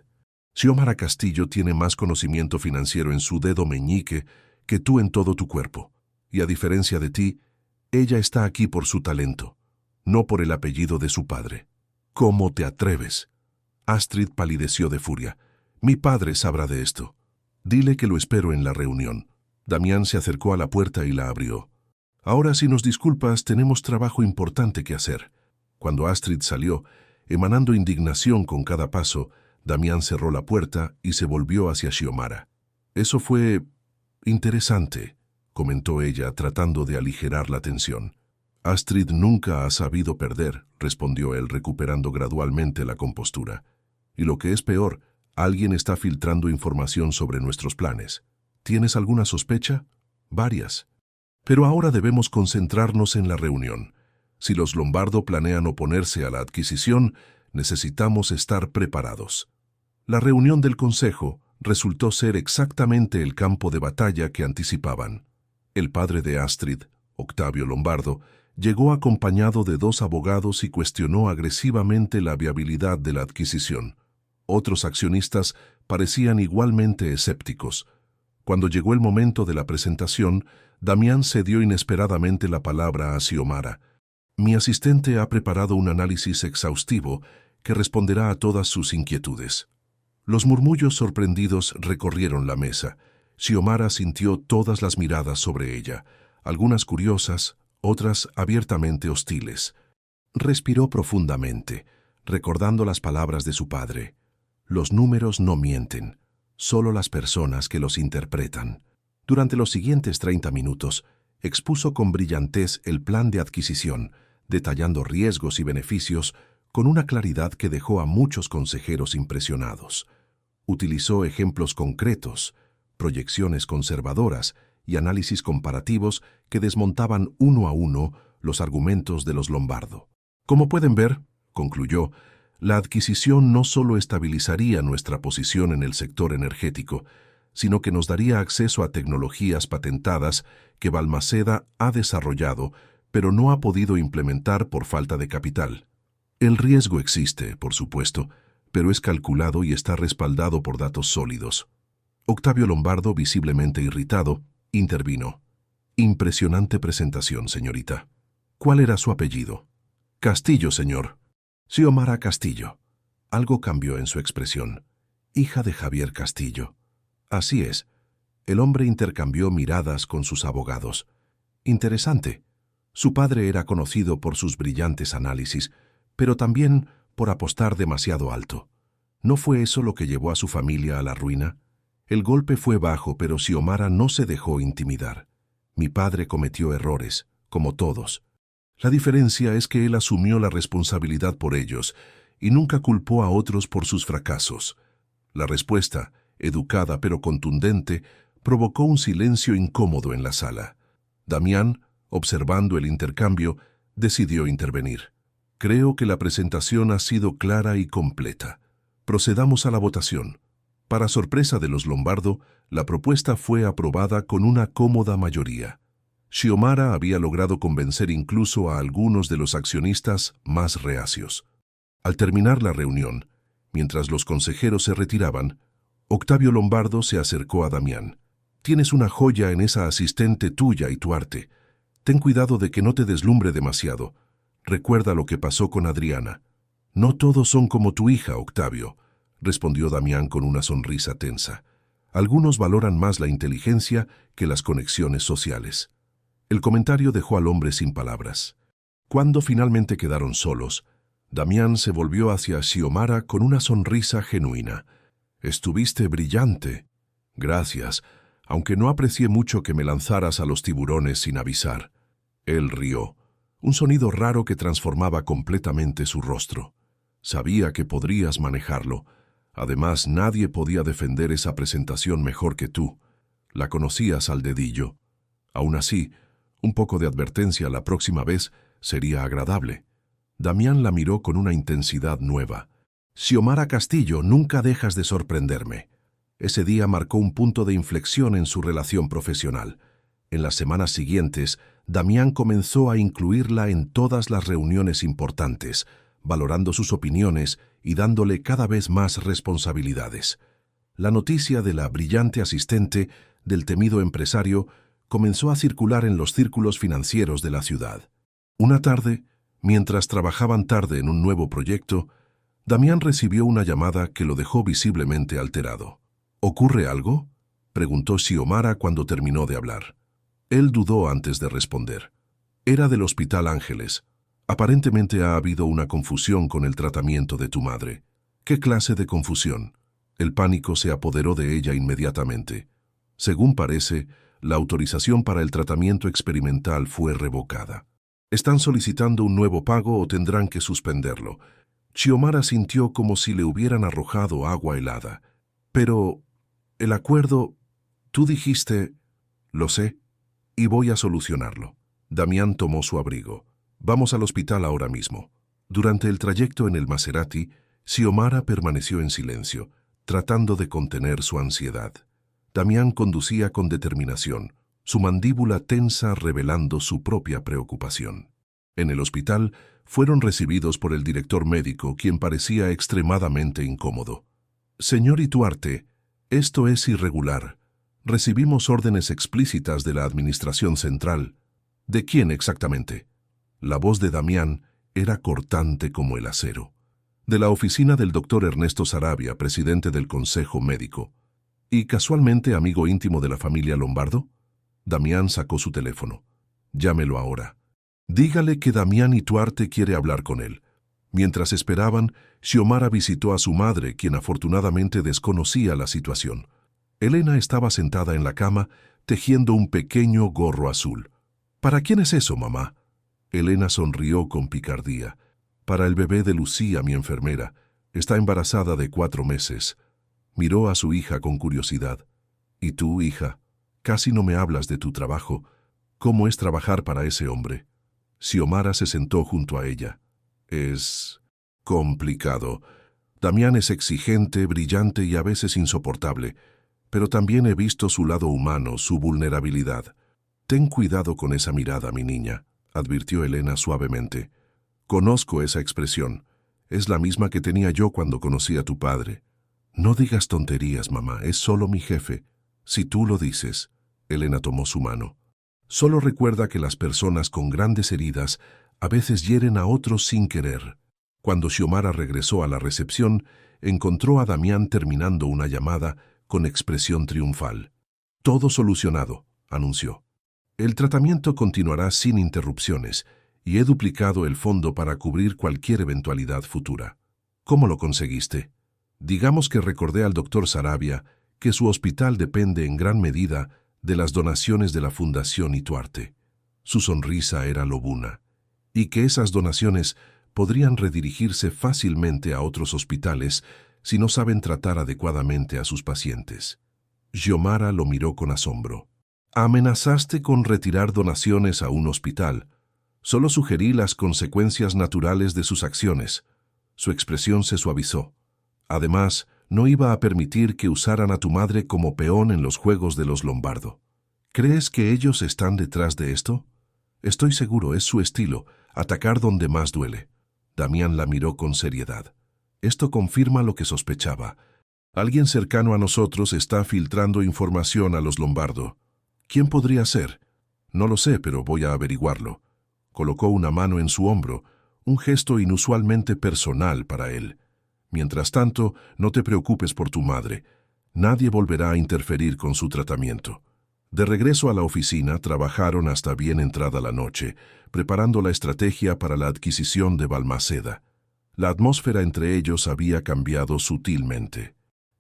Xiomara Castillo tiene más conocimiento financiero en su dedo meñique que tú en todo tu cuerpo. Y a diferencia de ti, ella está aquí por su talento, no por el apellido de su padre. ¿Cómo te atreves? Astrid palideció de furia. Mi padre sabrá de esto. Dile que lo espero en la reunión. Damián se acercó a la puerta y la abrió. Ahora, si nos disculpas, tenemos trabajo importante que hacer. Cuando Astrid salió, emanando indignación con cada paso, Damián cerró la puerta y se volvió hacia Xiomara. Eso fue interesante, comentó ella, tratando de aligerar la tensión. Astrid nunca ha sabido perder, respondió él, recuperando gradualmente la compostura. Y lo que es peor, alguien está filtrando información sobre nuestros planes. ¿Tienes alguna sospecha? Varias. Pero ahora debemos concentrarnos en la reunión. Si los Lombardo planean oponerse a la adquisición, necesitamos estar preparados. La reunión del Consejo resultó ser exactamente el campo de batalla que anticipaban. El padre de Astrid, Octavio Lombardo, llegó acompañado de 2 abogados y cuestionó agresivamente la viabilidad de la adquisición. Otros accionistas parecían igualmente escépticos. Cuando llegó el momento de la presentación, Damián cedió inesperadamente la palabra a Xiomara. Mi asistente ha preparado un análisis exhaustivo que responderá a todas sus inquietudes. Los murmullos sorprendidos recorrieron la mesa. Xiomara sintió todas las miradas sobre ella, algunas curiosas, otras abiertamente hostiles. Respiró profundamente, recordando las palabras de su padre. Los números no mienten, solo las personas que los interpretan. Durante los siguientes 30 minutos, expuso con brillantez el plan de adquisición, detallando riesgos y beneficios con una claridad que dejó a muchos consejeros impresionados. Utilizó ejemplos concretos, proyecciones conservadoras y análisis comparativos que desmontaban uno a uno los argumentos de los Lombardo. Como pueden ver, concluyó, la adquisición no solo estabilizaría nuestra posición en el sector energético, sino que nos daría acceso a tecnologías patentadas que Balmaceda ha desarrollado, pero no ha podido implementar por falta de capital. El riesgo existe, por supuesto, pero es calculado y está respaldado por datos sólidos. Octavio Lombardo, visiblemente irritado, intervino. Impresionante presentación, señorita. ¿Cuál era su apellido? Castillo, señor. Xiomara Castillo. Algo cambió en su expresión. Hija de Javier Castillo. Así es. El hombre intercambió miradas con sus abogados. Interesante. Su padre era conocido por sus brillantes análisis, pero también por apostar demasiado alto. ¿No fue eso lo que llevó a su familia a la ruina? El golpe fue bajo, pero Xiomara no se dejó intimidar. Mi padre cometió errores, como todos. La diferencia es que él asumió la responsabilidad por ellos y nunca culpó a otros por sus fracasos. La respuesta, educada pero contundente, provocó un silencio incómodo en la sala. Damián, observando el intercambio, decidió intervenir. Creo que la presentación ha sido clara y completa. Procedamos a la votación. Para sorpresa de los Lombardo, la propuesta fue aprobada con una cómoda mayoría. Xiomara había logrado convencer incluso a algunos de los accionistas más reacios. Al terminar la reunión, mientras los consejeros se retiraban, Octavio Lombardo se acercó a Damián. Tienes una joya en esa asistente tuya y tu arte. Ten cuidado de que no te deslumbre demasiado. Recuerda lo que pasó con Adriana. No todos son como tu hija, Octavio, respondió Damián con una sonrisa tensa. Algunos valoran más la inteligencia que las conexiones sociales. El comentario dejó al hombre sin palabras. Cuando finalmente quedaron solos, Damián se volvió hacia Xiomara con una sonrisa genuina. Estuviste brillante. Gracias, aunque no aprecié mucho que me lanzaras a los tiburones sin avisar. Él rió, un sonido raro que transformaba completamente su rostro. Sabía que podrías manejarlo. Además, nadie podía defender esa presentación mejor que tú. La conocías al dedillo. Aún así, un poco de advertencia la próxima vez sería agradable. Damián la miró con una intensidad nueva. Xiomara Castillo, nunca dejas de sorprenderme. Ese día marcó un punto de inflexión en su relación profesional. En las semanas siguientes, Damián comenzó a incluirla en todas las reuniones importantes, valorando sus opiniones y dándole cada vez más responsabilidades. La noticia de la brillante asistente del temido empresario comenzó a circular en los círculos financieros de la ciudad. Una tarde, mientras trabajaban tarde en un nuevo proyecto, Damián recibió una llamada que lo dejó visiblemente alterado. ¿Ocurre algo?, preguntó Xiomara cuando terminó de hablar. Él dudó antes de responder. Era del Hospital Ángeles. Aparentemente ha habido una confusión con el tratamiento de tu madre. ¿Qué clase de confusión? El pánico se apoderó de ella inmediatamente. Según parece, la autorización para el tratamiento experimental fue revocada. ¿Están solicitando un nuevo pago o tendrán que suspenderlo? Xiomara sintió como si le hubieran arrojado agua helada. Pero, el acuerdo, tú dijiste, lo sé, y voy a solucionarlo. Damián tomó su abrigo. Vamos al hospital ahora mismo. Durante el trayecto en el Maserati, Xiomara permaneció en silencio, tratando de contener su ansiedad. Damián conducía con determinación, su mandíbula tensa revelando su propia preocupación. En el hospital, fueron recibidos por el director médico, quien parecía extremadamente incómodo. Señor Ituarte, esto es irregular. Recibimos órdenes explícitas de la Administración Central. ¿De quién exactamente? La voz de Damián era cortante como el acero. De la oficina del doctor Ernesto Sarabia, presidente del Consejo Médico. ¿Y casualmente amigo íntimo de la familia Lombardo? Damián sacó su teléfono. Llámelo ahora. Dígale que Damián Ituarte quiere hablar con él. Mientras esperaban, Xiomara visitó a su madre, quien afortunadamente desconocía la situación. Elena estaba sentada en la cama, tejiendo un pequeño gorro azul. ¿Para quién es eso, mamá? Elena sonrió con picardía. Para el bebé de Lucía, mi enfermera. Está embarazada de 4 meses. Miró a su hija con curiosidad. ¿Y tú, hija? Casi no me hablas de tu trabajo. ¿Cómo es trabajar para ese hombre? Xiomara se sentó junto a ella. Es complicado. Damián es exigente, brillante y a veces insoportable, pero también he visto su lado humano, su vulnerabilidad. Ten cuidado con esa mirada, mi niña, advirtió Elena suavemente. Conozco esa expresión. Es la misma que tenía yo cuando conocí a tu padre. No digas tonterías, mamá, es solo mi jefe. Si tú lo dices. Elena tomó su mano. Solo recuerda que las personas con grandes heridas a veces hieren a otros sin querer. Cuando Xiomara regresó a la recepción, encontró a Damián terminando una llamada con expresión triunfal. Todo solucionado, anunció. El tratamiento continuará sin interrupciones y he duplicado el fondo para cubrir cualquier eventualidad futura. ¿Cómo lo conseguiste? Digamos que recordé al doctor Sarabia que su hospital depende en gran medida de las donaciones de la Fundación Ituarte. Su sonrisa era lobuna, y que esas donaciones podrían redirigirse fácilmente a otros hospitales si no saben tratar adecuadamente a sus pacientes. Xiomara lo miró con asombro. Amenazaste con retirar donaciones a un hospital. Solo sugerí las consecuencias naturales de sus acciones. Su expresión se suavizó. Además, no iba a permitir que usaran a tu madre como peón en los juegos de los Lombardo. ¿Crees que ellos están detrás de esto? Estoy seguro, es su estilo, atacar donde más duele. Damián la miró con seriedad. Esto confirma lo que sospechaba. Alguien cercano a nosotros está filtrando información a los Lombardo. ¿Quién podría ser? No lo sé, pero voy a averiguarlo. Colocó una mano en su hombro, un gesto inusualmente personal para él. Mientras tanto, no te preocupes por tu madre. Nadie volverá a interferir con su tratamiento. De regreso a la oficina, trabajaron hasta bien entrada la noche, preparando la estrategia para la adquisición de Balmaceda. La atmósfera entre ellos había cambiado sutilmente.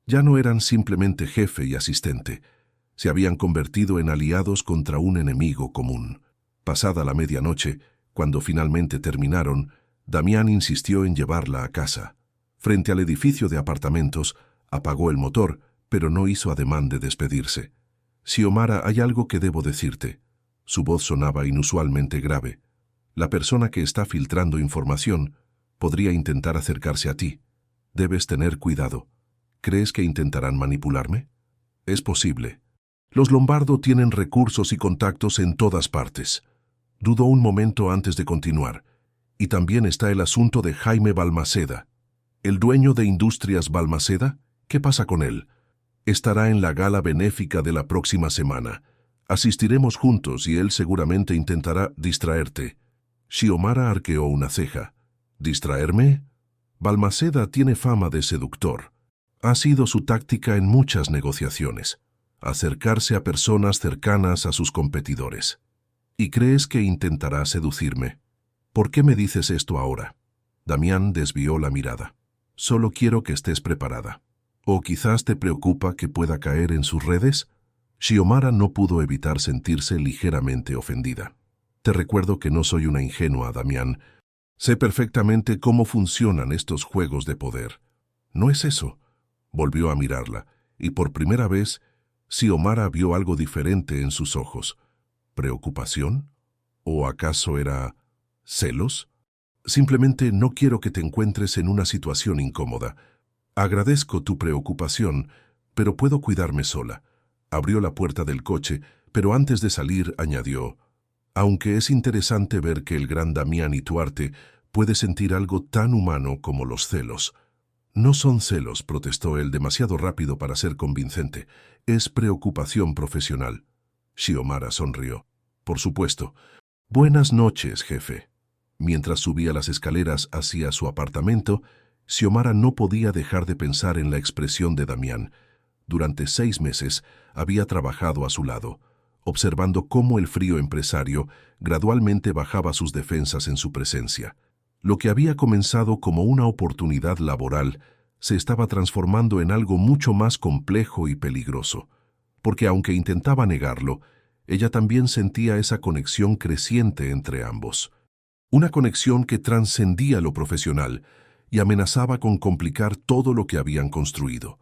Ya no eran simplemente jefe y asistente. Se habían convertido en aliados contra un enemigo común. Pasada la medianoche, cuando finalmente terminaron, Damián insistió en llevarla a casa. Frente al edificio de apartamentos, apagó el motor, pero no hizo ademán de despedirse. Xiomara, hay algo que debo decirte. Su voz sonaba inusualmente grave. La persona que está filtrando información podría intentar acercarse a ti. Debes tener cuidado. ¿Crees que intentarán manipularme? Es posible. Los Lombardo tienen recursos y contactos en todas partes. Dudó un momento antes de continuar. Y también está el asunto de Jaime Balmaceda. ¿El dueño de Industrias Balmaceda? ¿Qué pasa con él? Estará en la gala benéfica de la próxima semana. Asistiremos juntos y él seguramente intentará distraerte. Xiomara arqueó una ceja. ¿Distraerme? Balmaceda tiene fama de seductor. Ha sido su táctica en muchas negociaciones. Acercarse a personas cercanas a sus competidores. ¿Y crees que intentará seducirme? ¿Por qué me dices esto ahora? Damián desvió la mirada. Solo quiero que estés preparada. ¿O quizás te preocupa que pueda caer en sus redes? Xiomara no pudo evitar sentirse ligeramente ofendida. Te recuerdo que no soy una ingenua, Damián. Sé perfectamente cómo funcionan estos juegos de poder. ¿No es eso? Volvió a mirarla, y por primera vez, Xiomara vio algo diferente en sus ojos. ¿Preocupación? ¿O acaso era celos? Simplemente no quiero que te encuentres en una situación incómoda. Agradezco tu preocupación, pero puedo cuidarme sola. Abrió la puerta del coche, pero antes de salir añadió, aunque es interesante ver que el gran Damián Ituarte puede sentir algo tan humano como los celos. No son celos, protestó él demasiado rápido para ser convincente. Es preocupación profesional. Xiomara sonrió. Por supuesto. Buenas noches, jefe. Mientras subía las escaleras hacia su apartamento, Xiomara no podía dejar de pensar en la expresión de Damián. Durante 6 meses había trabajado a su lado, observando cómo el frío empresario gradualmente bajaba sus defensas en su presencia. Lo que había comenzado como una oportunidad laboral se estaba transformando en algo mucho más complejo y peligroso, porque aunque intentaba negarlo, ella también sentía esa conexión creciente entre ambos. Una conexión que trascendía lo profesional y amenazaba con complicar todo lo que habían construido.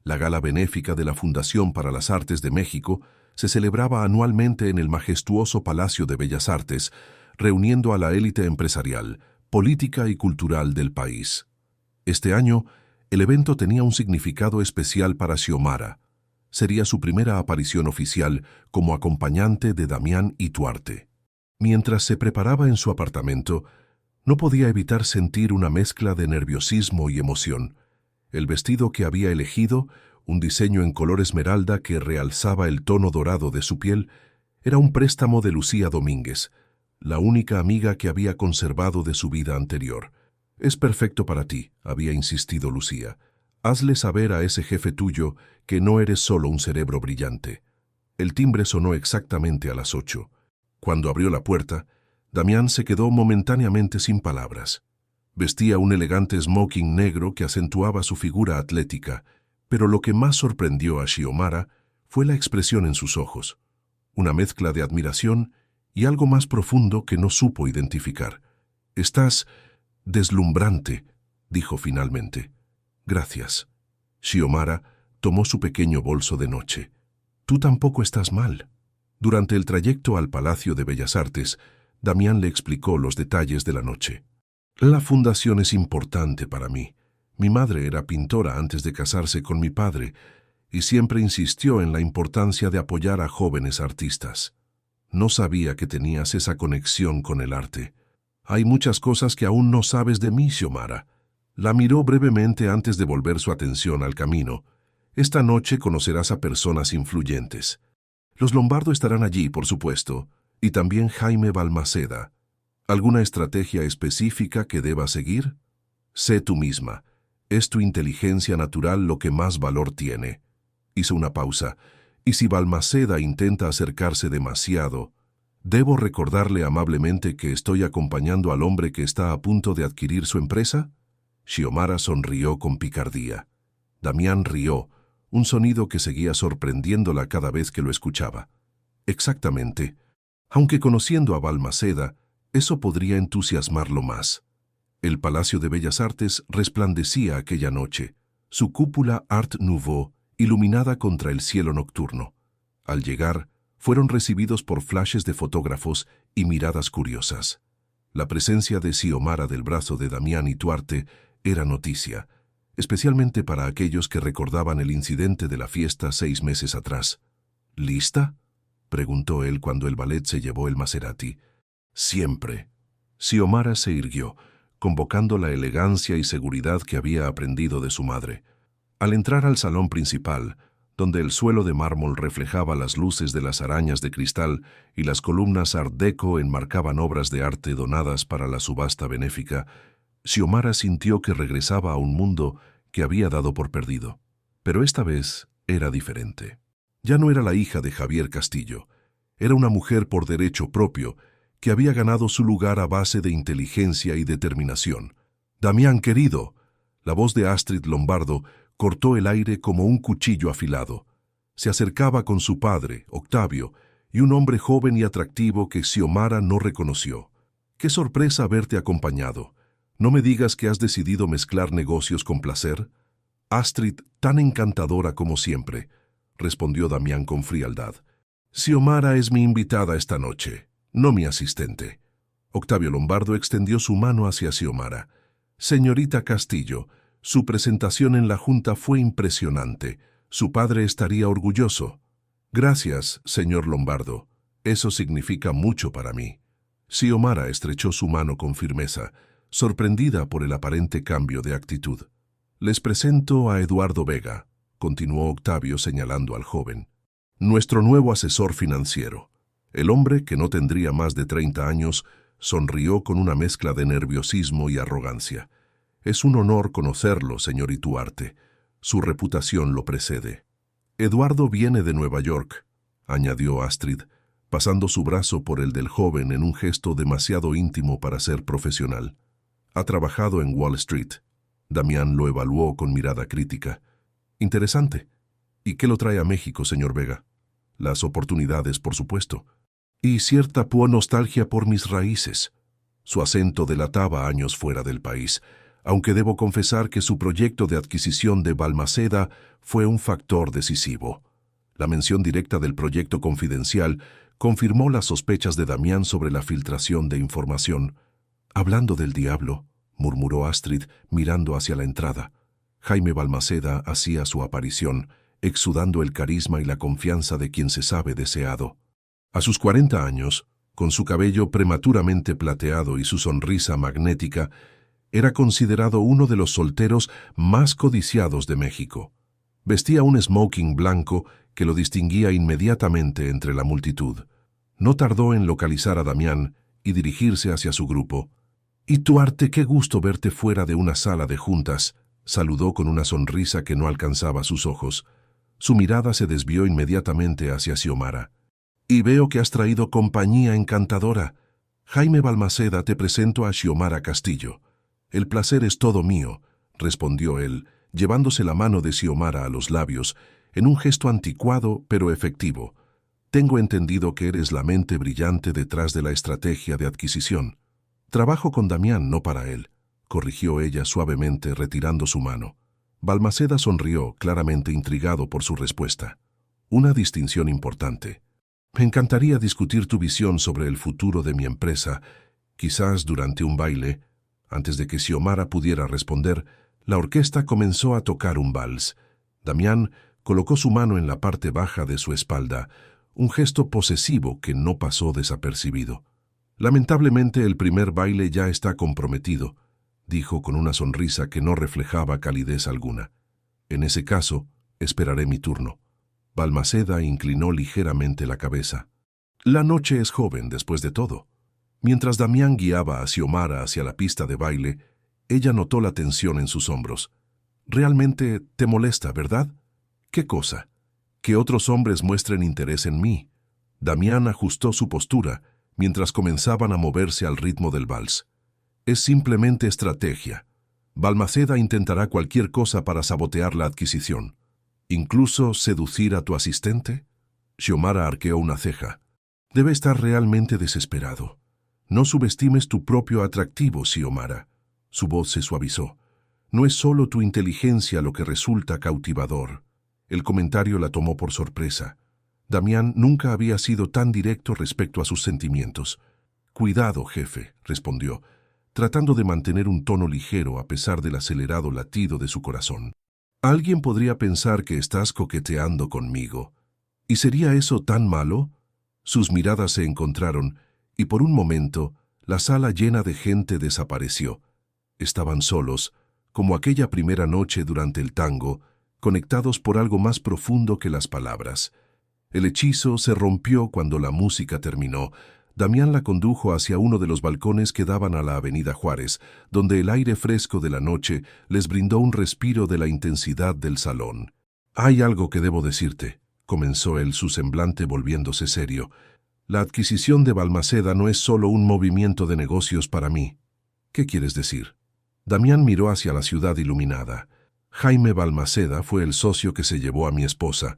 La gala benéfica de la Fundación para las Artes de México se celebraba anualmente en el majestuoso Palacio de Bellas Artes, reuniendo a la élite empresarial, política y cultural del país. Este año, el evento tenía un significado especial para Xiomara. Sería su primera aparición oficial como acompañante de Damián Ituarte. Mientras se preparaba en su apartamento, No podía evitar sentir una mezcla de nerviosismo y emoción. El vestido que había elegido, un diseño en color esmeralda que realzaba el tono dorado de su piel, era un préstamo de Lucía Domínguez, la única amiga que había conservado de su vida anterior. «Es perfecto para ti», había insistido Lucía. «Hazle saber a ese jefe tuyo que no eres solo un cerebro brillante». El timbre sonó exactamente a las 8. Cuando abrió la puerta, Damián se quedó momentáneamente sin palabras. Vestía un elegante smoking negro que acentuaba su figura atlética, pero lo que más sorprendió a Xiomara fue la expresión en sus ojos, una mezcla de admiración y algo más profundo que no supo identificar. «Estás deslumbrante», dijo finalmente. «Gracias». Xiomara tomó su pequeño bolso de noche. «Tú tampoco estás mal». Durante el trayecto al Palacio de Bellas Artes, Damián le explicó los detalles de la noche. «La fundación es importante para mí. Mi madre era pintora antes de casarse con mi padre y siempre insistió en la importancia de apoyar a jóvenes artistas. No sabía que tenías esa conexión con el arte. Hay muchas cosas que aún no sabes de mí, Xiomara». La miró brevemente antes de volver su atención al camino. «Esta noche conocerás a personas influyentes. Los Lombardo estarán allí, por supuesto, y también Jaime Balmaceda. ¿Alguna estrategia específica que deba seguir? Sé tú misma. Es tu inteligencia natural lo que más valor tiene». Hizo una pausa. «Y si Balmaceda intenta acercarse demasiado, ¿debo recordarle amablemente que estoy acompañando al hombre que está a punto de adquirir su empresa?» Xiomara sonrió con picardía. Damián rió, un sonido que seguía sorprendiéndola cada vez que lo escuchaba. «Exactamente. Aunque conociendo a Balmaceda, eso podría entusiasmarlo más». El Palacio de Bellas Artes resplandecía aquella noche, su cúpula Art Nouveau iluminada contra el cielo nocturno. Al llegar, fueron recibidos por flashes de fotógrafos y miradas curiosas. La presencia de Xiomara del brazo de Damián y Tuarte era noticia, especialmente para aquellos que recordaban el incidente de la fiesta 6 meses atrás. «¿Lista?», preguntó él cuando el ballet se llevó el Maserati. «Siempre». Xiomara se irguió, convocando la elegancia y seguridad que había aprendido de su madre. Al entrar al salón principal, donde el suelo de mármol reflejaba las luces de las arañas de cristal y las columnas Art Deco enmarcaban obras de arte donadas para la subasta benéfica, Xiomara sintió que regresaba a un mundo que había dado por perdido. Pero esta vez era diferente. Ya no era la hija de Javier Castillo. Era una mujer por derecho propio, que había ganado su lugar a base de inteligencia y determinación. «Damián, querido». La voz de Astrid Lombardo cortó el aire como un cuchillo afilado. Se acercaba con su padre, Octavio, y un hombre joven y atractivo que Xiomara no reconoció. «Qué sorpresa verte acompañado. No me digas que has decidido mezclar negocios con placer». «Astrid, tan encantadora como siempre», respondió Damián con frialdad. «Xiomara es mi invitada esta noche, no mi asistente». Octavio Lombardo extendió su mano hacia Xiomara. «Señorita Castillo, su presentación en la Junta fue impresionante. Su padre estaría orgulloso». «Gracias, señor Lombardo. Eso significa mucho para mí». Xiomara estrechó su mano con firmeza, sorprendida por el aparente cambio de actitud. «Les presento a Eduardo Vega», continuó Octavio señalando al joven. «Nuestro nuevo asesor financiero». El hombre, que no tendría más de 30 años, sonrió con una mezcla de nerviosismo y arrogancia. «Es un honor conocerlo, señor Ituarte. Su reputación lo precede». «Eduardo viene de Nueva York», añadió Astrid, pasando su brazo por el del joven en un gesto demasiado íntimo para ser profesional. «Ha trabajado en Wall Street». Damián lo evaluó con mirada crítica. «Interesante. ¿Y qué lo trae a México, señor Vega?» «Las oportunidades, por supuesto. Y cierta nostalgia por mis raíces». Su acento delataba años fuera del país, aunque debo confesar que su proyecto de adquisición de Balmaceda fue un factor decisivo. La mención directa del proyecto confidencial confirmó las sospechas de Damián sobre la filtración de información. «Hablando del diablo», murmuró Astrid, mirando hacia la entrada. Jaime Balmaceda hacía su aparición, exudando el carisma y la confianza de quien se sabe deseado. A sus 40 años, Con su cabello prematuramente plateado y su sonrisa magnética, era considerado uno de los solteros más codiciados de México. Vestía un smoking blanco que lo distinguía inmediatamente entre la multitud. No tardó en localizar a Damián y dirigirse hacia su grupo. «Y Tuarte, qué gusto verte fuera de una sala de juntas», saludó con una sonrisa que no alcanzaba sus ojos. Su mirada se desvió inmediatamente hacia Xiomara. «Y veo que has traído compañía encantadora. Jaime Balmaceda, te presento a Xiomara Castillo». «El placer es todo mío», respondió él, llevándose la mano de Xiomara a los labios, en un gesto anticuado pero efectivo. «Tengo entendido que eres la mente brillante detrás de la estrategia de adquisición». «Trabajo con Damián, no para él», corrigió ella suavemente, retirando su mano. Balmaceda sonrió, claramente intrigado por su respuesta. «Una distinción importante. Me encantaría discutir tu visión sobre el futuro de mi empresa, quizás durante un baile». Antes de que Xiomara pudiera responder, la orquesta comenzó a tocar un vals. Damián colocó su mano en la parte baja de su espalda, un gesto posesivo que no pasó desapercibido. «Lamentablemente el primer baile ya está comprometido», dijo con una sonrisa que no reflejaba calidez alguna. «En ese caso, esperaré mi turno». Balmaceda inclinó ligeramente la cabeza. «La noche es joven, después de todo». Mientras Damián guiaba a Xiomara hacia la pista de baile, ella notó la tensión en sus hombros. «Realmente te molesta, ¿verdad? ¿Qué cosa? Que otros hombres muestren interés en mí». Damián ajustó su postura mientras comenzaban a moverse al ritmo del vals. «Es simplemente estrategia. Balmaceda intentará cualquier cosa para sabotear la adquisición. ¿Incluso seducir a tu asistente?» Xiomara arqueó una ceja. «Debe estar realmente desesperado. No subestimes tu propio atractivo, Xiomara». Su voz se suavizó. «No es solo tu inteligencia lo que resulta cautivador». El comentario la tomó por sorpresa. Damián nunca había sido tan directo respecto a sus sentimientos. «Cuidado, jefe», respondió, tratando de mantener un tono ligero a pesar del acelerado latido de su corazón. «Alguien podría pensar que estás coqueteando conmigo. ¿Y sería eso tan malo?» Sus miradas se encontraron, y por un momento, la sala llena de gente desapareció. Estaban solos, como aquella primera noche durante el tango, conectados por algo más profundo que las palabras. El hechizo se rompió cuando la música terminó. Damián la condujo hacia uno de los balcones que daban a la avenida Juárez, donde el aire fresco de la noche les brindó un respiro de la intensidad del salón. «Hay algo que debo decirte», comenzó él, su semblante volviéndose serio. «La adquisición de Balmaceda no es solo un movimiento de negocios para mí». «¿Qué quieres decir?» Damián miró hacia la ciudad iluminada. «Jaime Balmaceda fue el socio que se llevó a mi esposa,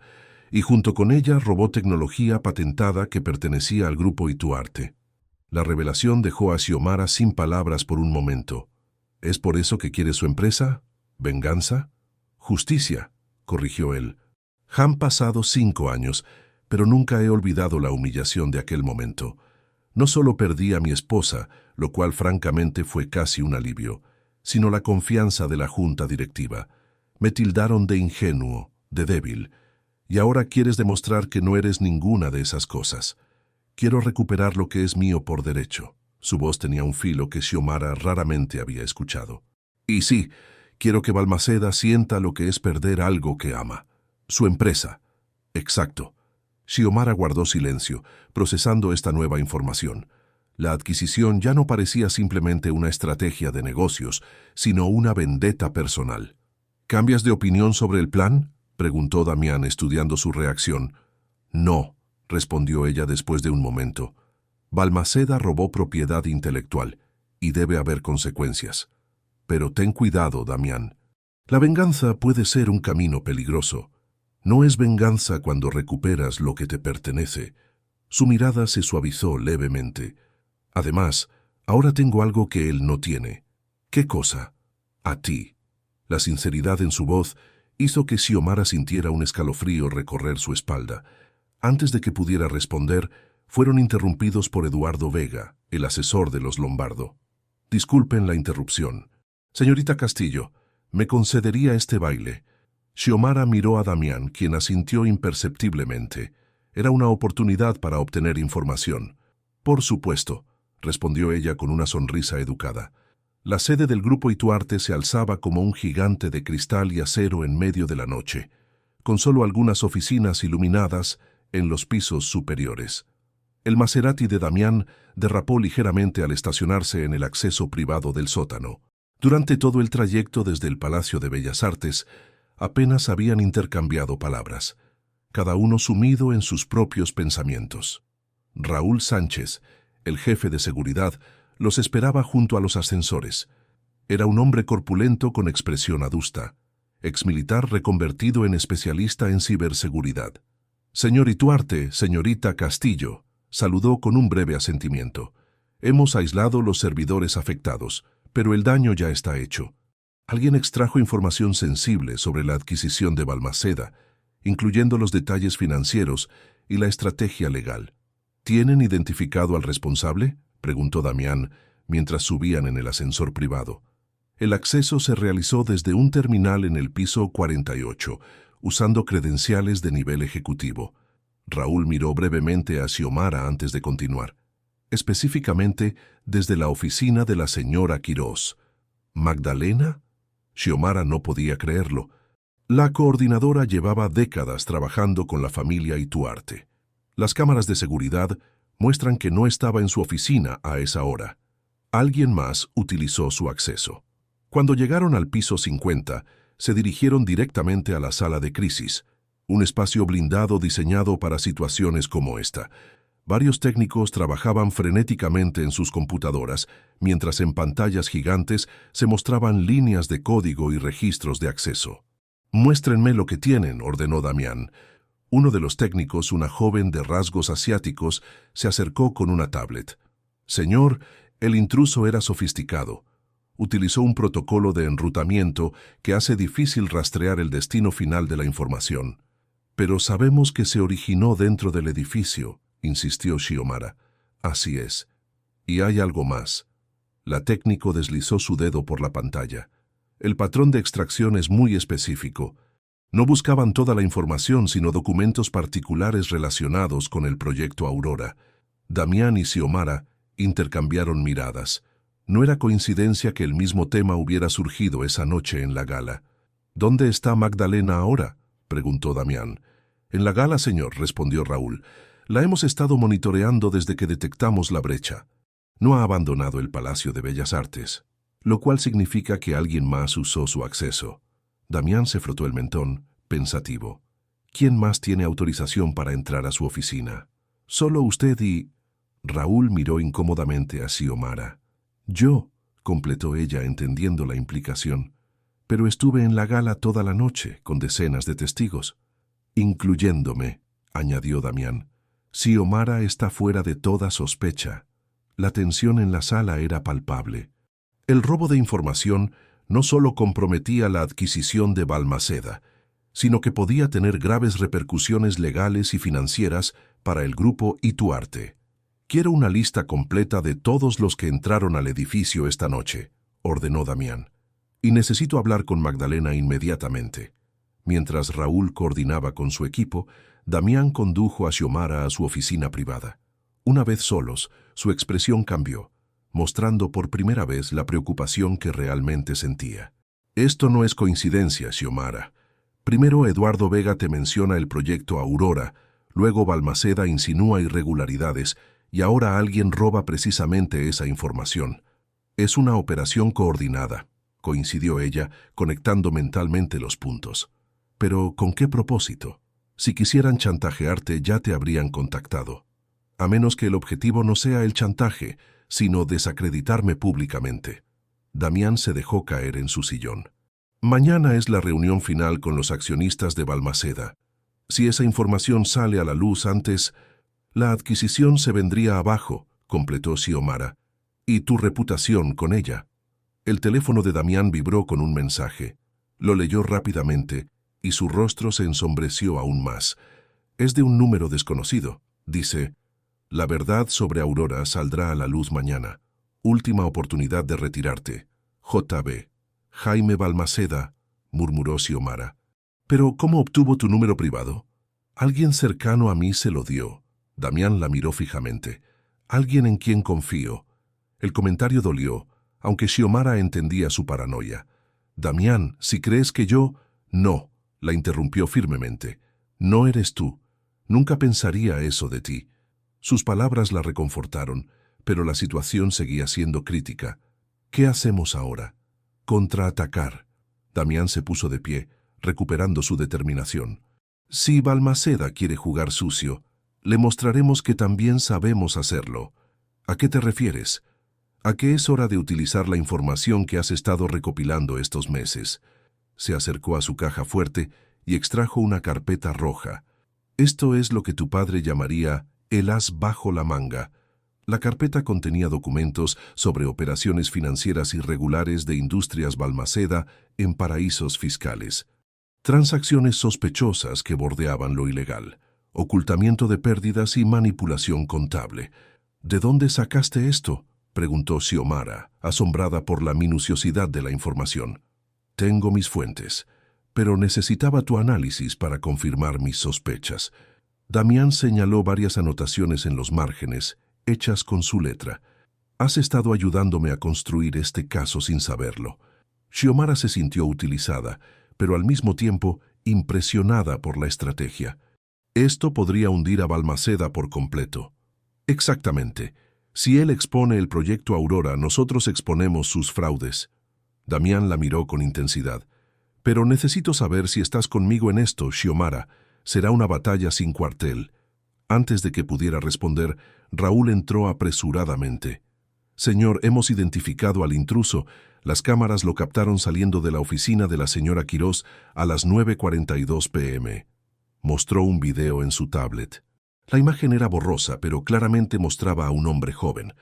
y junto con ella robó tecnología patentada que pertenecía al grupo Ituarte». La revelación dejó a Xiomara sin palabras por un momento. «¿Es por eso que quiere su empresa? ¿Venganza?» «Justicia», corrigió él. «Han pasado 5 años, pero nunca he olvidado la humillación de aquel momento. No solo perdí a mi esposa, lo cual francamente fue casi un alivio, sino la confianza de la junta directiva. Me tildaron de ingenuo, de débil, y ahora quieres demostrar que no eres ninguna de esas cosas. Quiero recuperar lo que es mío por derecho». Su voz tenía un filo que Xiomara raramente había escuchado. «Y sí, quiero que Balmaceda sienta lo que es perder algo que ama. Su empresa». «Exacto». Xiomara guardó silencio, procesando esta nueva información. La adquisición ya no parecía simplemente una estrategia de negocios, sino una vendetta personal. «¿Cambias de opinión sobre el plan?», preguntó Damián, estudiando su reacción. «No», respondió ella después de un momento. «Balmaceda robó propiedad intelectual, y debe haber consecuencias. Pero ten cuidado, Damián. La venganza puede ser un camino peligroso. No es venganza cuando recuperas lo que te pertenece». Su mirada se suavizó levemente. «Además, ahora tengo algo que él no tiene». «¿Qué cosa?» «A ti». La sinceridad en su voz hizo que Xiomara sintiera un escalofrío recorrer su espalda. Antes de que pudiera responder, fueron interrumpidos por Eduardo Vega, el asesor de los Lombardo. «Disculpen la interrupción. Señorita Castillo, ¿me concedería este baile?» Xiomara miró a Damián, quien asintió imperceptiblemente. Era una oportunidad para obtener información. Por supuesto, respondió ella con una sonrisa educada. La sede del grupo Ituarte se alzaba como un gigante de cristal y acero en medio de la noche, con solo algunas oficinas iluminadas en los pisos superiores. El Maserati de Damián derrapó ligeramente al estacionarse en el acceso privado del sótano. Durante todo el trayecto desde el Palacio de Bellas Artes, apenas habían intercambiado palabras, cada uno sumido en sus propios pensamientos. Raúl Sánchez, el jefe de seguridad, los esperaba junto a los ascensores. Era un hombre corpulento con expresión adusta, exmilitar reconvertido en especialista en ciberseguridad. «Señor Ituarte, señorita Castillo», saludó con un breve asentimiento. «Hemos aislado los servidores afectados, pero el daño ya está hecho. Alguien extrajo información sensible sobre la adquisición de Balmaceda, incluyendo los detalles financieros y la estrategia legal. ¿Tienen identificado al responsable?», preguntó Damián, mientras subían en el ascensor privado. El acceso se realizó desde un terminal en el piso 48, usando credenciales de nivel ejecutivo. Raúl miró brevemente a Xiomara antes de continuar, específicamente desde la oficina de la señora Quirós. ¿Magdalena? Xiomara no podía creerlo. La coordinadora llevaba décadas trabajando con la familia Ituarte. Las cámaras de seguridad muestran que no estaba en su oficina a esa hora. Alguien más utilizó su acceso. Cuando llegaron al piso 50, se dirigieron directamente a la sala de crisis, un espacio blindado diseñado para situaciones como esta. Varios técnicos trabajaban frenéticamente en sus computadoras, mientras en pantallas gigantes se mostraban líneas de código y registros de acceso. «Muéstrenme lo que tienen», ordenó Damián. Uno de los técnicos, una joven de rasgos asiáticos, se acercó con una tablet. «Señor, el intruso era sofisticado. Utilizó un protocolo de enrutamiento que hace difícil rastrear el destino final de la información. Pero sabemos que se originó dentro del edificio», insistió Xiomara. «Así es. Y hay algo más». La técnico deslizó su dedo por la pantalla. «El patrón de extracción es muy específico. No buscaban toda la información, sino documentos particulares relacionados con el proyecto Aurora». Damián y Xiomara intercambiaron miradas. No era coincidencia que el mismo tema hubiera surgido esa noche en la gala. «¿Dónde está Magdalena ahora?», preguntó Damián. «En la gala, señor», respondió Raúl. «La hemos estado monitoreando desde que detectamos la brecha. No ha abandonado el Palacio de Bellas Artes, lo cual significa que alguien más usó su acceso». Damián se frotó el mentón, pensativo. «¿Quién más tiene autorización para entrar a su oficina?». «Solo usted y...». Raúl miró incómodamente a Xiomara. «Yo», completó ella entendiendo la implicación. «Pero estuve en la gala toda la noche, con decenas de testigos». «Incluyéndome», añadió Damián. «Xiomara está fuera de toda sospecha». La tensión en la sala era palpable. El robo de información no solo comprometía la adquisición de Balmaceda, sino que podía tener graves repercusiones legales y financieras para el grupo Ituarte. «Quiero una lista completa de todos los que entraron al edificio esta noche», ordenó Damián. «Y necesito hablar con Magdalena inmediatamente». Mientras Raúl coordinaba con su equipo, Damián condujo a Xiomara a su oficina privada. Una vez solos, su expresión cambió, mostrando por primera vez la preocupación que realmente sentía. «Esto no es coincidencia, Xiomara. Primero Eduardo Vega te menciona el proyecto Aurora, luego Balmaceda insinúa irregularidades, y ahora alguien roba precisamente esa información. Es una operación coordinada», coincidió ella, conectando mentalmente los puntos. «Pero, ¿con qué propósito? Si quisieran chantajearte, ya te habrían contactado. A menos que el objetivo no sea el chantaje, sino desacreditarme públicamente». Damián se dejó caer en su sillón. «Mañana es la reunión final con los accionistas de Balmaceda. Si esa información sale a la luz antes, la adquisición se vendría abajo», completó Xiomara. «Y tu reputación con ella». El teléfono de Damián vibró con un mensaje. Lo leyó rápidamente, y su rostro se ensombreció aún más. «Es de un número desconocido», dice. «La verdad sobre Aurora saldrá a la luz mañana. Última oportunidad de retirarte. J.B. Jaime Balmaceda», murmuró Xiomara. «¿Pero cómo obtuvo tu número privado?» «Alguien cercano a mí se lo dio». Damián la miró fijamente. Alguien en quien confío. El comentario dolió, aunque Xiomara entendía su paranoia. Damián, si crees que yo... No, la interrumpió firmemente. No eres tú. Nunca pensaría eso de ti. Sus palabras la reconfortaron, pero la situación seguía siendo crítica. ¿Qué hacemos ahora? Contraatacar. Damián se puso de pie, recuperando su determinación. Si Balmaceda quiere jugar sucio, le mostraremos que también sabemos hacerlo. ¿A qué te refieres? A que es hora de utilizar la información que has estado recopilando estos meses. Se acercó a su caja fuerte y extrajo una carpeta roja. Esto es lo que tu padre llamaría el as bajo la manga. La carpeta contenía documentos sobre operaciones financieras irregulares de Industrias Balmaceda en paraísos fiscales. Transacciones sospechosas que bordeaban lo ilegal, ocultamiento de pérdidas y manipulación contable. ¿De dónde sacaste esto?, preguntó Xiomara, asombrada por la minuciosidad de la información. Tengo mis fuentes, pero necesitaba tu análisis para confirmar mis sospechas. Damián señaló varias anotaciones en los márgenes, hechas con su letra. Has estado ayudándome a construir este caso sin saberlo. Xiomara se sintió utilizada, pero al mismo tiempo impresionada por la estrategia. Esto podría hundir a Balmaceda por completo. Exactamente. Si él expone el proyecto Aurora, nosotros exponemos sus fraudes. Damián la miró con intensidad. Pero necesito saber si estás conmigo en esto, Xiomara. Será una batalla sin cuartel. Antes de que pudiera responder, Raúl entró apresuradamente. Señor, hemos identificado al intruso. Las cámaras lo captaron saliendo de la oficina de la señora Quirós a las 9:42 p.m. Mostró un video en su tablet. La imagen era borrosa, pero claramente mostraba a un hombre joven.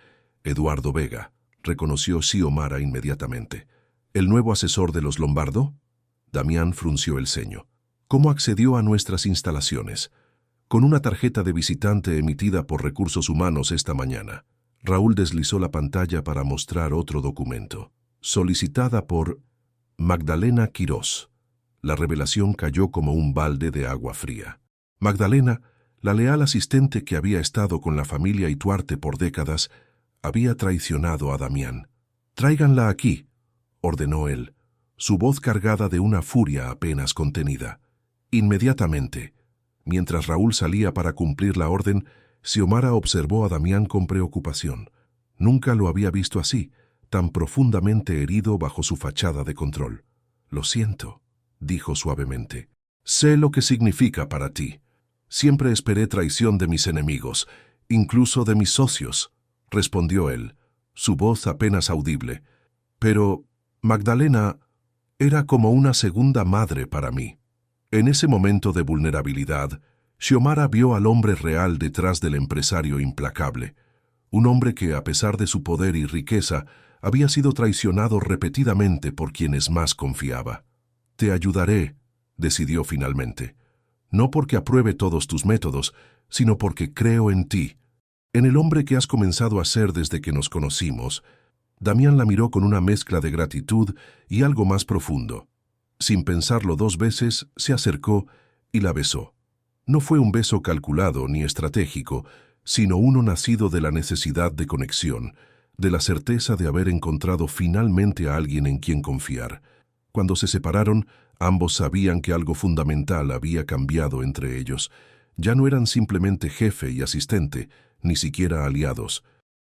Eduardo Vega, reconoció Xiomara inmediatamente. ¿El nuevo asesor de los Lombardo? Damián frunció el ceño. ¿Cómo accedió a nuestras instalaciones? Con una tarjeta de visitante emitida por Recursos Humanos esta mañana. Raúl deslizó la pantalla para mostrar otro documento. Solicitada por Magdalena Quirós. La revelación cayó como un balde de agua fría. Magdalena, la leal asistente que había estado con la familia Ituarte por décadas, había traicionado a Damián. «Tráiganla aquí», ordenó él, su voz cargada de una furia apenas contenida. Inmediatamente, mientras Raúl salía para cumplir la orden, Xiomara observó a Damián con preocupación. Nunca lo había visto así, tan profundamente herido bajo su fachada de control. «Lo siento», dijo suavemente. «Sé lo que significa para ti. Siempre esperé traición de mis enemigos, incluso de mis socios», respondió él, su voz apenas audible. «Pero Magdalena era como una segunda madre para mí». En ese momento de vulnerabilidad, Xiomara vio al hombre real detrás del empresario implacable. Un hombre que, a pesar de su poder y riqueza, había sido traicionado repetidamente por quienes más confiaba. «Te ayudaré», decidió finalmente. «No porque apruebe todos tus métodos, sino porque creo en ti, en el hombre que has comenzado a ser desde que nos conocimos». Damián la miró con una mezcla de gratitud y algo más profundo. Sin pensarlo dos veces, se acercó y la besó. No fue un beso calculado ni estratégico, sino uno nacido de la necesidad de conexión, de la certeza de haber encontrado finalmente a alguien en quien confiar. Cuando se separaron, ambos sabían que algo fundamental había cambiado entre ellos. Ya no eran simplemente jefe y asistente, ni siquiera aliados.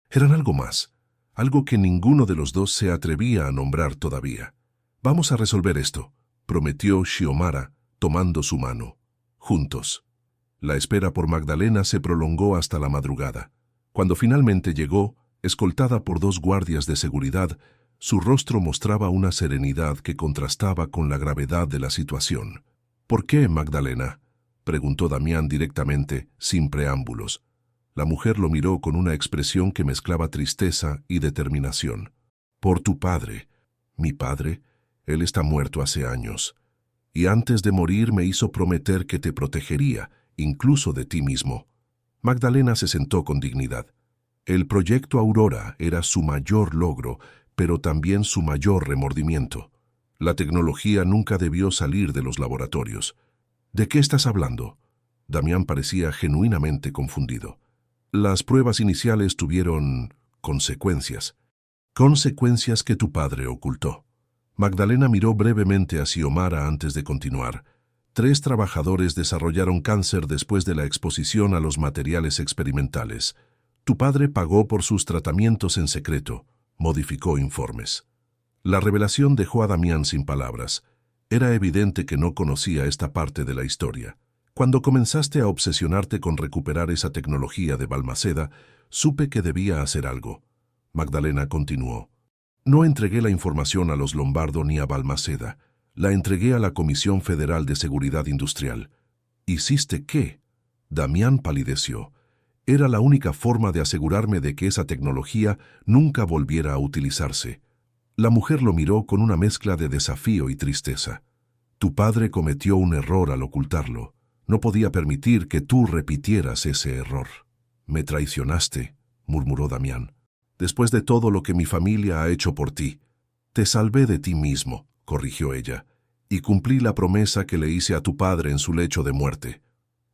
Eran algo más, algo que ninguno de los dos se atrevía a nombrar todavía. «Vamos a resolver esto», prometió Xiomara, tomando su mano. Juntos. La espera por Magdalena se prolongó hasta la madrugada. Cuando finalmente llegó, escoltada por 2 guardias de seguridad, su rostro mostraba una serenidad que contrastaba con la gravedad de la situación. «¿Por qué, Magdalena?», preguntó Damián directamente, sin preámbulos. La mujer lo miró con una expresión que mezclaba tristeza y determinación. «Por tu padre». «¿Mi padre? Él está muerto hace años. Y antes de morir me hizo prometer que te protegería, incluso de ti mismo». Magdalena se sentó con dignidad. El proyecto Aurora era su mayor logro, pero también su mayor remordimiento. La tecnología nunca debió salir de los laboratorios. «¿De qué estás hablando?». Damián parecía genuinamente confundido. Las pruebas iniciales tuvieron consecuencias. Consecuencias que tu padre ocultó. Magdalena miró brevemente a Xiomara antes de continuar. 3 trabajadores desarrollaron cáncer después de la exposición a los materiales experimentales. Tu padre pagó por sus tratamientos en secreto, modificó informes. La revelación dejó a Damián sin palabras. Era evidente que no conocía esta parte de la historia. Cuando comenzaste a obsesionarte con recuperar esa tecnología de Balmaceda, supe que debía hacer algo. Magdalena continuó. No entregué la información a los Lombardo ni a Balmaceda. La entregué a la Comisión Federal de Seguridad Industrial. ¿Hiciste qué? Damián palideció. Era la única forma de asegurarme de que esa tecnología nunca volviera a utilizarse. La mujer lo miró con una mezcla de desafío y tristeza. Tu padre cometió un error al ocultarlo. No podía permitir que tú repitieras ese error. Me traicionaste, murmuró Damián. Después de todo lo que mi familia ha hecho por ti. Te salvé de ti mismo, corrigió ella, y cumplí la promesa que le hice a tu padre en su lecho de muerte.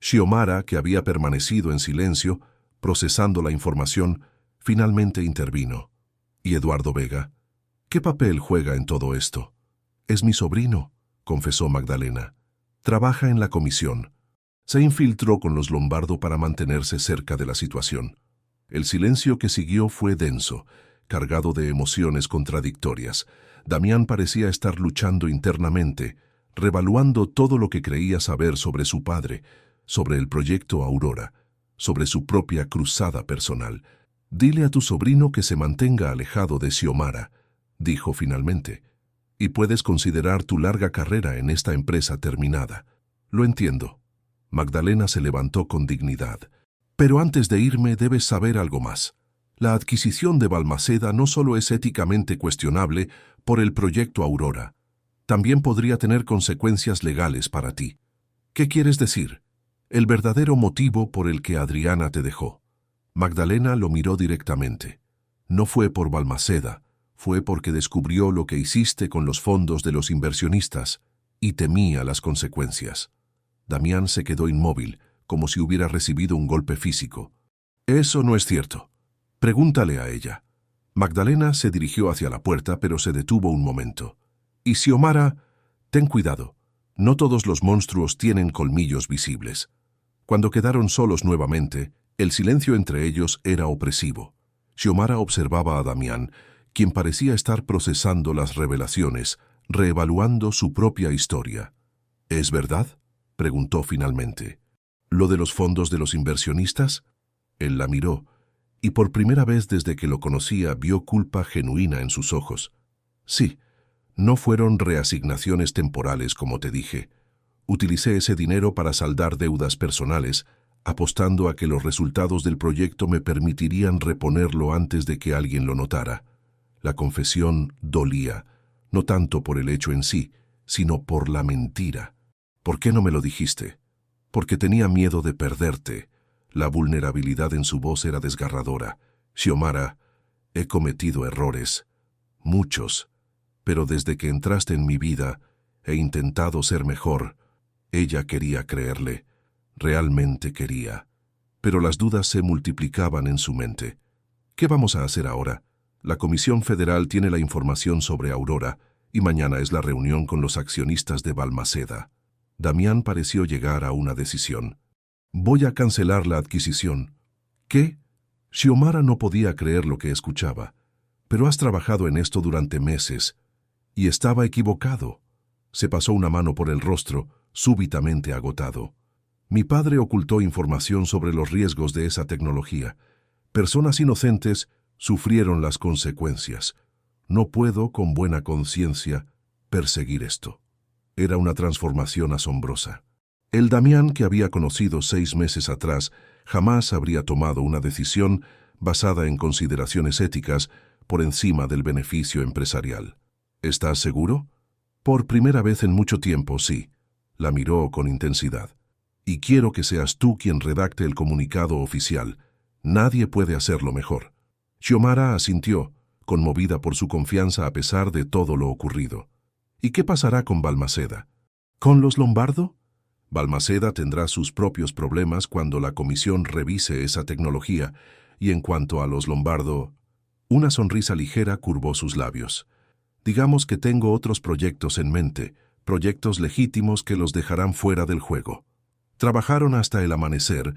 Xiomara, que había permanecido en silencio, procesando la información, finalmente intervino. ¿Y Eduardo Vega? ¿Qué papel juega en todo esto? Es mi sobrino, confesó Magdalena. Trabaja en la comisión. Se infiltró con los Lombardo para mantenerse cerca de la situación. El silencio que siguió fue denso, cargado de emociones contradictorias. Damián parecía estar luchando internamente, revaluando todo lo que creía saber sobre su padre, sobre el proyecto Aurora, sobre su propia cruzada personal. Dile a tu sobrino que se mantenga alejado de Xiomara, dijo finalmente, y puedes considerar tu larga carrera en esta empresa terminada. Lo entiendo. Magdalena se levantó con dignidad. Pero antes de irme debes saber algo más. La adquisición de Balmaceda no solo es éticamente cuestionable por el proyecto Aurora, también podría tener consecuencias legales para ti. ¿Qué quieres decir? El verdadero motivo por el que Adriana te dejó. Magdalena lo miró directamente. No fue por Balmaceda, fue porque descubrió lo que hiciste con los fondos de los inversionistas y temía las consecuencias. Damián se quedó inmóvil, como si hubiera recibido un golpe físico. Eso no es cierto. Pregúntale a ella. Magdalena se dirigió hacia la puerta, pero se detuvo un momento. Y Xiomara, ten cuidado. No todos los monstruos tienen colmillos visibles. Cuando quedaron solos nuevamente, el silencio entre ellos era opresivo. Xiomara observaba a Damián, quien parecía estar procesando las revelaciones, reevaluando su propia historia. ¿Es verdad?, preguntó finalmente. ¿Lo de los fondos de los inversionistas? Él la miró, y por primera vez desde que lo conocía vio culpa genuina en sus ojos. Sí, no fueron reasignaciones temporales como te dije. Utilicé ese dinero para saldar deudas personales, apostando a que los resultados del proyecto me permitirían reponerlo antes de que alguien lo notara. La confesión dolía, no tanto por el hecho en sí, sino por la mentira. ¿Por qué no me lo dijiste? Porque tenía miedo de perderte. La vulnerabilidad en su voz era desgarradora. Xiomara, he cometido errores. Muchos. Pero desde que entraste en mi vida, he intentado ser mejor. Ella quería creerle. Realmente quería. Pero las dudas se multiplicaban en su mente. ¿Qué vamos a hacer ahora? La Comisión Federal tiene la información sobre Aurora y mañana es la reunión con los accionistas de Balmaceda. Damián pareció llegar a una decisión. Voy a cancelar la adquisición. ¿Qué? Xiomara no podía creer lo que escuchaba. Pero has trabajado en esto durante meses. Y estaba equivocado. Se pasó una mano por el rostro, súbitamente agotado. Mi padre ocultó información sobre los riesgos de esa tecnología. Personas inocentes sufrieron las consecuencias. No puedo, con buena conciencia, perseguir esto. Era una transformación asombrosa. El Damián que había conocido 6 meses atrás jamás habría tomado una decisión basada en consideraciones éticas por encima del beneficio empresarial. ¿Estás seguro? Por primera vez en mucho tiempo, sí. La miró con intensidad. Y quiero que seas tú quien redacte el comunicado oficial. Nadie puede hacerlo mejor. Xiomara asintió, conmovida por su confianza a pesar de todo lo ocurrido. ¿Y qué pasará con Balmaceda? ¿Con los Lombardo? Balmaceda tendrá sus propios problemas cuando la comisión revise esa tecnología, y en cuanto a los Lombardo, una sonrisa ligera curvó sus labios. Digamos que tengo otros proyectos en mente, proyectos legítimos que los dejarán fuera del juego. Trabajaron hasta el amanecer,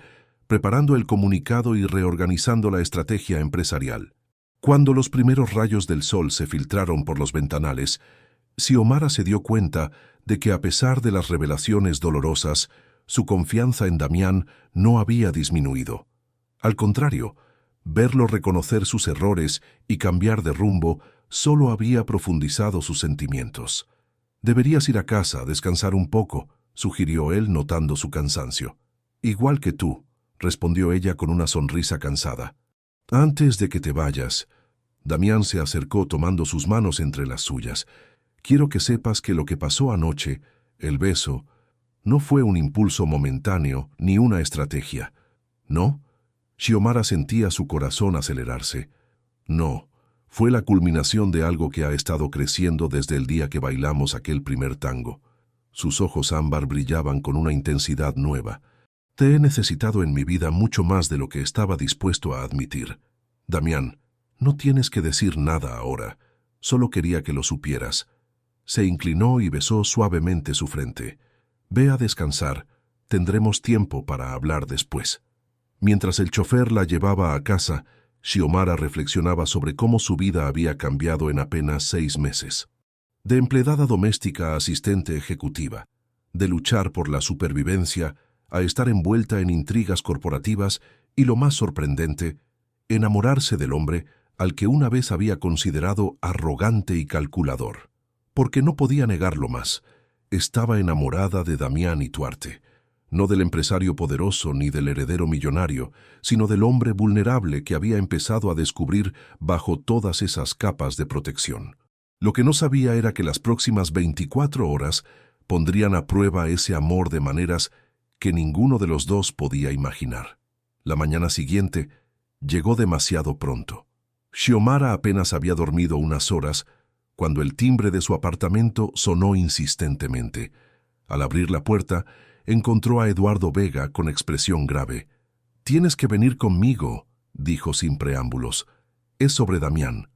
preparando el comunicado y reorganizando la estrategia empresarial. Cuando los primeros rayos del sol se filtraron por los ventanales, Xiomara se dio cuenta de que a pesar de las revelaciones dolorosas, su confianza en Damián no había disminuido. Al contrario, verlo reconocer sus errores y cambiar de rumbo solo había profundizado sus sentimientos. «Deberías ir a casa, descansar un poco», sugirió él notando su cansancio. «Igual que tú», respondió ella con una sonrisa cansada. «Antes de que te vayas», Damián se acercó tomando sus manos entre las suyas. «Quiero que sepas que lo que pasó anoche, el beso, no fue un impulso momentáneo ni una estrategia. ¿No?» Xiomara sentía su corazón acelerarse. «No, fue la culminación de algo que ha estado creciendo desde el día que bailamos aquel primer tango». Sus ojos ámbar brillaban con una intensidad nueva. «Te he necesitado en mi vida mucho más de lo que estaba dispuesto a admitir. Damián, no tienes que decir nada ahora. Solo quería que lo supieras». Se inclinó y besó suavemente su frente. «Ve a descansar. Tendremos tiempo para hablar después». Mientras el chofer la llevaba a casa, Xiomara reflexionaba sobre cómo su vida había cambiado en apenas 6 meses. De empleada doméstica a asistente ejecutiva, de luchar por la supervivencia a estar envuelta en intrigas corporativas y, lo más sorprendente, enamorarse del hombre al que una vez había considerado arrogante y calculador. Porque no podía negarlo más, estaba enamorada de Damián Ituarte, no del empresario poderoso ni del heredero millonario, sino del hombre vulnerable que había empezado a descubrir bajo todas esas capas de protección. Lo que no sabía era que las próximas 24 horas pondrían a prueba ese amor de maneras que ninguno de los dos podía imaginar. La mañana siguiente llegó demasiado pronto. Xiomara apenas había dormido unas horas cuando el timbre de su apartamento sonó insistentemente. Al abrir la puerta, encontró a Eduardo Vega con expresión grave. «Tienes que venir conmigo», dijo sin preámbulos. «Es sobre Damián».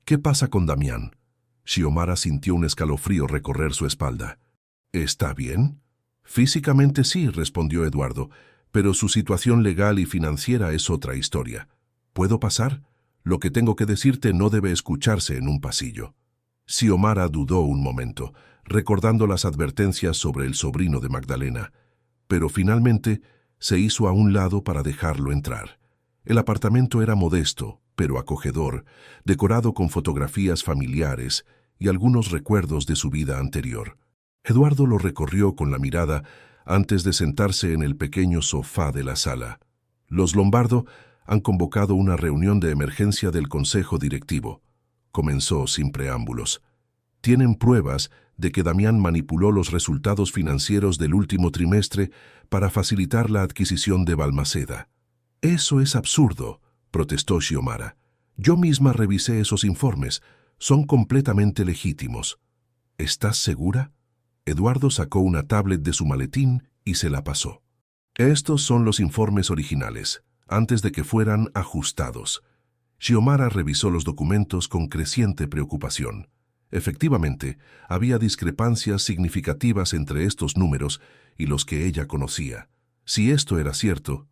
«¿Qué pasa con Damián?» Xiomara sintió un escalofrío recorrer su espalda. «¿Está bien?» «Físicamente sí», respondió Eduardo, «pero su situación legal y financiera es otra historia. ¿Puedo pasar? Lo que tengo que decirte no debe escucharse en un pasillo». Xiomara dudó un momento, recordando las advertencias sobre el sobrino de Magdalena, pero finalmente se hizo a un lado para dejarlo entrar. El apartamento era modesto, pero acogedor, decorado con fotografías familiares y algunos recuerdos de su vida anterior. Eduardo lo recorrió con la mirada antes de sentarse en el pequeño sofá de la sala. Los Lombardo han convocado una reunión de emergencia del consejo directivo. Comenzó sin preámbulos. Tienen pruebas de que Damián manipuló los resultados financieros del último trimestre para facilitar la adquisición de Balmaceda. «Eso es absurdo», protestó Xiomara. «Yo misma revisé esos informes. Son completamente legítimos». «¿Estás segura?» Eduardo sacó una tablet de su maletín y se la pasó. «Estos son los informes originales, antes de que fueran ajustados». Xiomara revisó los documentos con creciente preocupación. Efectivamente, había discrepancias significativas entre estos números y los que ella conocía. Si esto era cierto,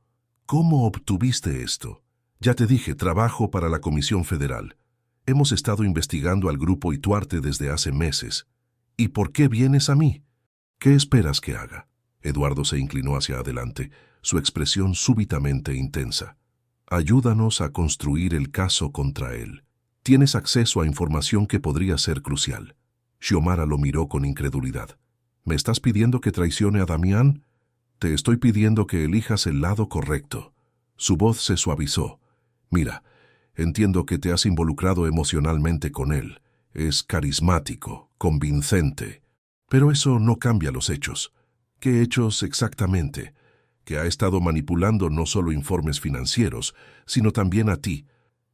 ¿cómo obtuviste esto? Ya te dije, trabajo para la Comisión Federal. Hemos estado investigando al grupo Ituarte desde hace meses. ¿Y por qué vienes a mí? ¿Qué esperas que haga? Eduardo se inclinó hacia adelante, su expresión súbitamente intensa. Ayúdanos a construir el caso contra él. Tienes acceso a información que podría ser crucial. Xiomara lo miró con incredulidad. ¿Me estás pidiendo que traicione a Damián? Te estoy pidiendo que elijas el lado correcto. Su voz se suavizó. Mira, entiendo que te has involucrado emocionalmente con él. Es carismático, convincente. Pero eso no cambia los hechos. ¿Qué hechos exactamente? Que ha estado manipulando no solo informes financieros, sino también a ti.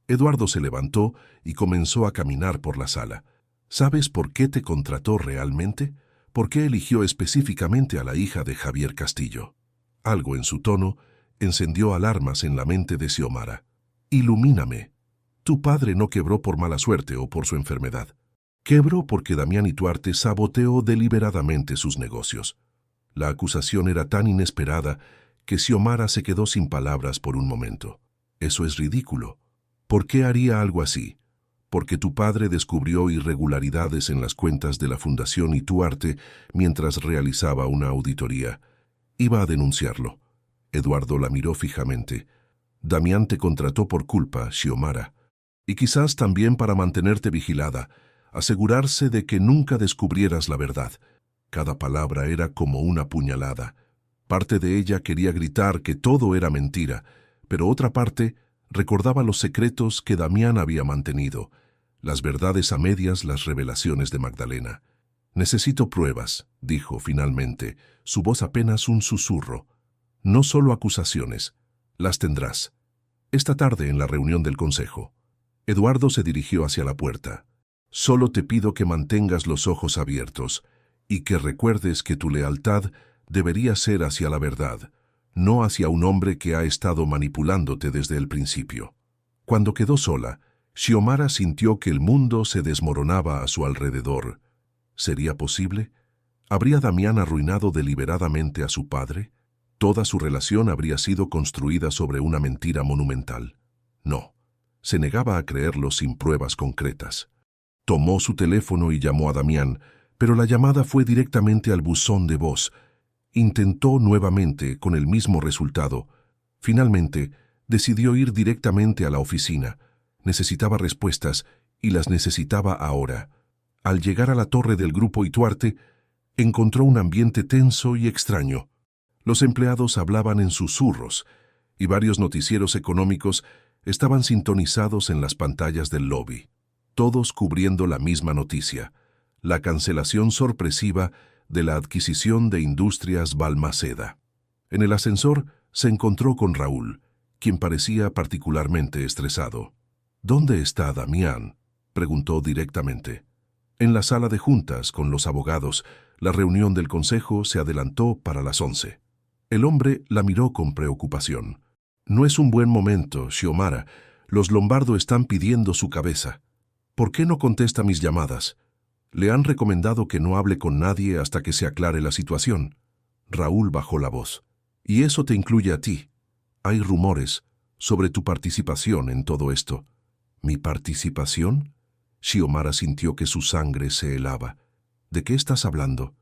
Eduardo se levantó y comenzó a caminar por la sala. ¿Sabes por qué te contrató realmente? ¿Por qué eligió específicamente a la hija de Javier Castillo? Algo en su tono encendió alarmas en la mente de Xiomara. Ilumíname. Tu padre no quebró por mala suerte o por su enfermedad. Quebró porque Damián Ituarte saboteó deliberadamente sus negocios. La acusación era tan inesperada que Xiomara se quedó sin palabras por un momento. Eso es ridículo. ¿Por qué haría algo así? Porque tu padre descubrió irregularidades en las cuentas de la Fundación Ituarte mientras realizaba una auditoría. Iba a denunciarlo. Eduardo la miró fijamente. Damián te contrató por culpa, Xiomara. Y quizás también para mantenerte vigilada, asegurarse de que nunca descubrieras la verdad. Cada palabra era como una puñalada. Parte de ella quería gritar que todo era mentira, pero otra parte recordaba los secretos que Damián había mantenido, las verdades a medias, las revelaciones de Magdalena. Necesito pruebas, dijo finalmente, su voz apenas un susurro. No solo acusaciones, las tendrás. Esta tarde en la reunión del consejo. Eduardo se dirigió hacia la puerta. Solo te pido que mantengas los ojos abiertos y que recuerdes que tu lealtad debería ser hacia la verdad, no hacia un hombre que ha estado manipulándote desde el principio. Cuando quedó sola, Xiomara sintió que el mundo se desmoronaba a su alrededor. ¿Sería posible? ¿Habría Damián arruinado deliberadamente a su padre? ¿Toda su relación habría sido construida sobre una mentira monumental? No. Se negaba a creerlo sin pruebas concretas. Tomó su teléfono y llamó a Damián, pero la llamada fue directamente al buzón de voz. Intentó nuevamente con el mismo resultado. Finalmente, decidió ir directamente a la oficina. Necesitaba respuestas y las necesitaba ahora. Al llegar a la torre del grupo Ituarte, encontró un ambiente tenso y extraño. Los empleados hablaban en susurros y varios noticieros económicos estaban sintonizados en las pantallas del lobby, todos cubriendo la misma noticia, la cancelación sorpresiva de la adquisición de Industrias Balmaceda. En el ascensor se encontró con Raúl, quien parecía particularmente estresado. ¿Dónde está Damián?, preguntó directamente. En la sala de juntas con los abogados, la reunión del consejo se adelantó para las 11. El hombre la miró con preocupación. No es un buen momento, Xiomara. Los Lombardo están pidiendo su cabeza. ¿Por qué no contesta mis llamadas? Le han recomendado que no hable con nadie hasta que se aclare la situación. Raúl bajó la voz. Y eso te incluye a ti. Hay rumores sobre tu participación en todo esto. ¿Mi participación? Xiomara sintió que su sangre se helaba. ¿De qué estás hablando?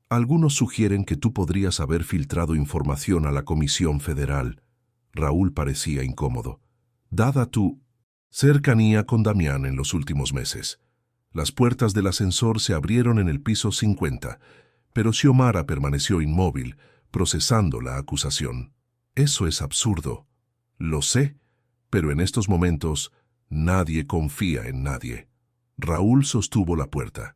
Algunos sugieren que tú podrías haber filtrado información a la Comisión Federal. Raúl parecía incómodo. Dada tu cercanía con Damián en los últimos meses. Las puertas del ascensor se abrieron en el piso 50, pero Xiomara permaneció inmóvil, procesando la acusación. Eso es absurdo. Lo sé, pero en estos momentos nadie confía en nadie. Raúl sostuvo la puerta.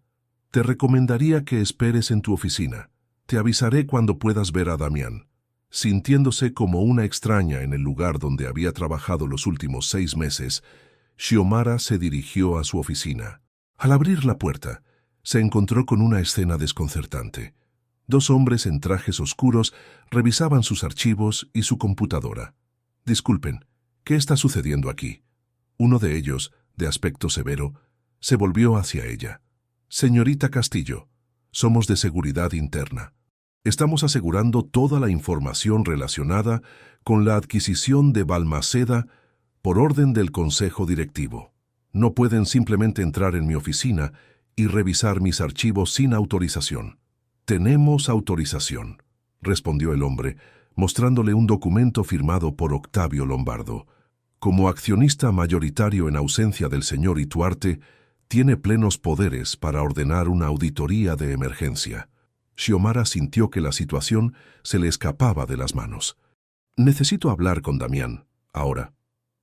Te recomendaría que esperes en tu oficina. Te avisaré cuando puedas ver a Damián. Sintiéndose como una extraña en el lugar donde había trabajado los últimos 6 meses, Xiomara se dirigió a su oficina. Al abrir la puerta, se encontró con una escena desconcertante. 2 hombres en trajes oscuros revisaban sus archivos y su computadora. Disculpen, ¿qué está sucediendo aquí? Uno de ellos, de aspecto severo, se volvió hacia ella. Señorita Castillo, somos de seguridad interna. Estamos asegurando toda la información relacionada con la adquisición de Balmaceda por orden del Consejo Directivo. No pueden simplemente entrar en mi oficina y revisar mis archivos sin autorización. Tenemos autorización, respondió el hombre, mostrándole un documento firmado por Octavio Lombardo. Como accionista mayoritario en ausencia del señor Ituarte, tiene plenos poderes para ordenar una auditoría de emergencia. Xiomara sintió que la situación se le escapaba de las manos. Necesito hablar con Damián, ahora.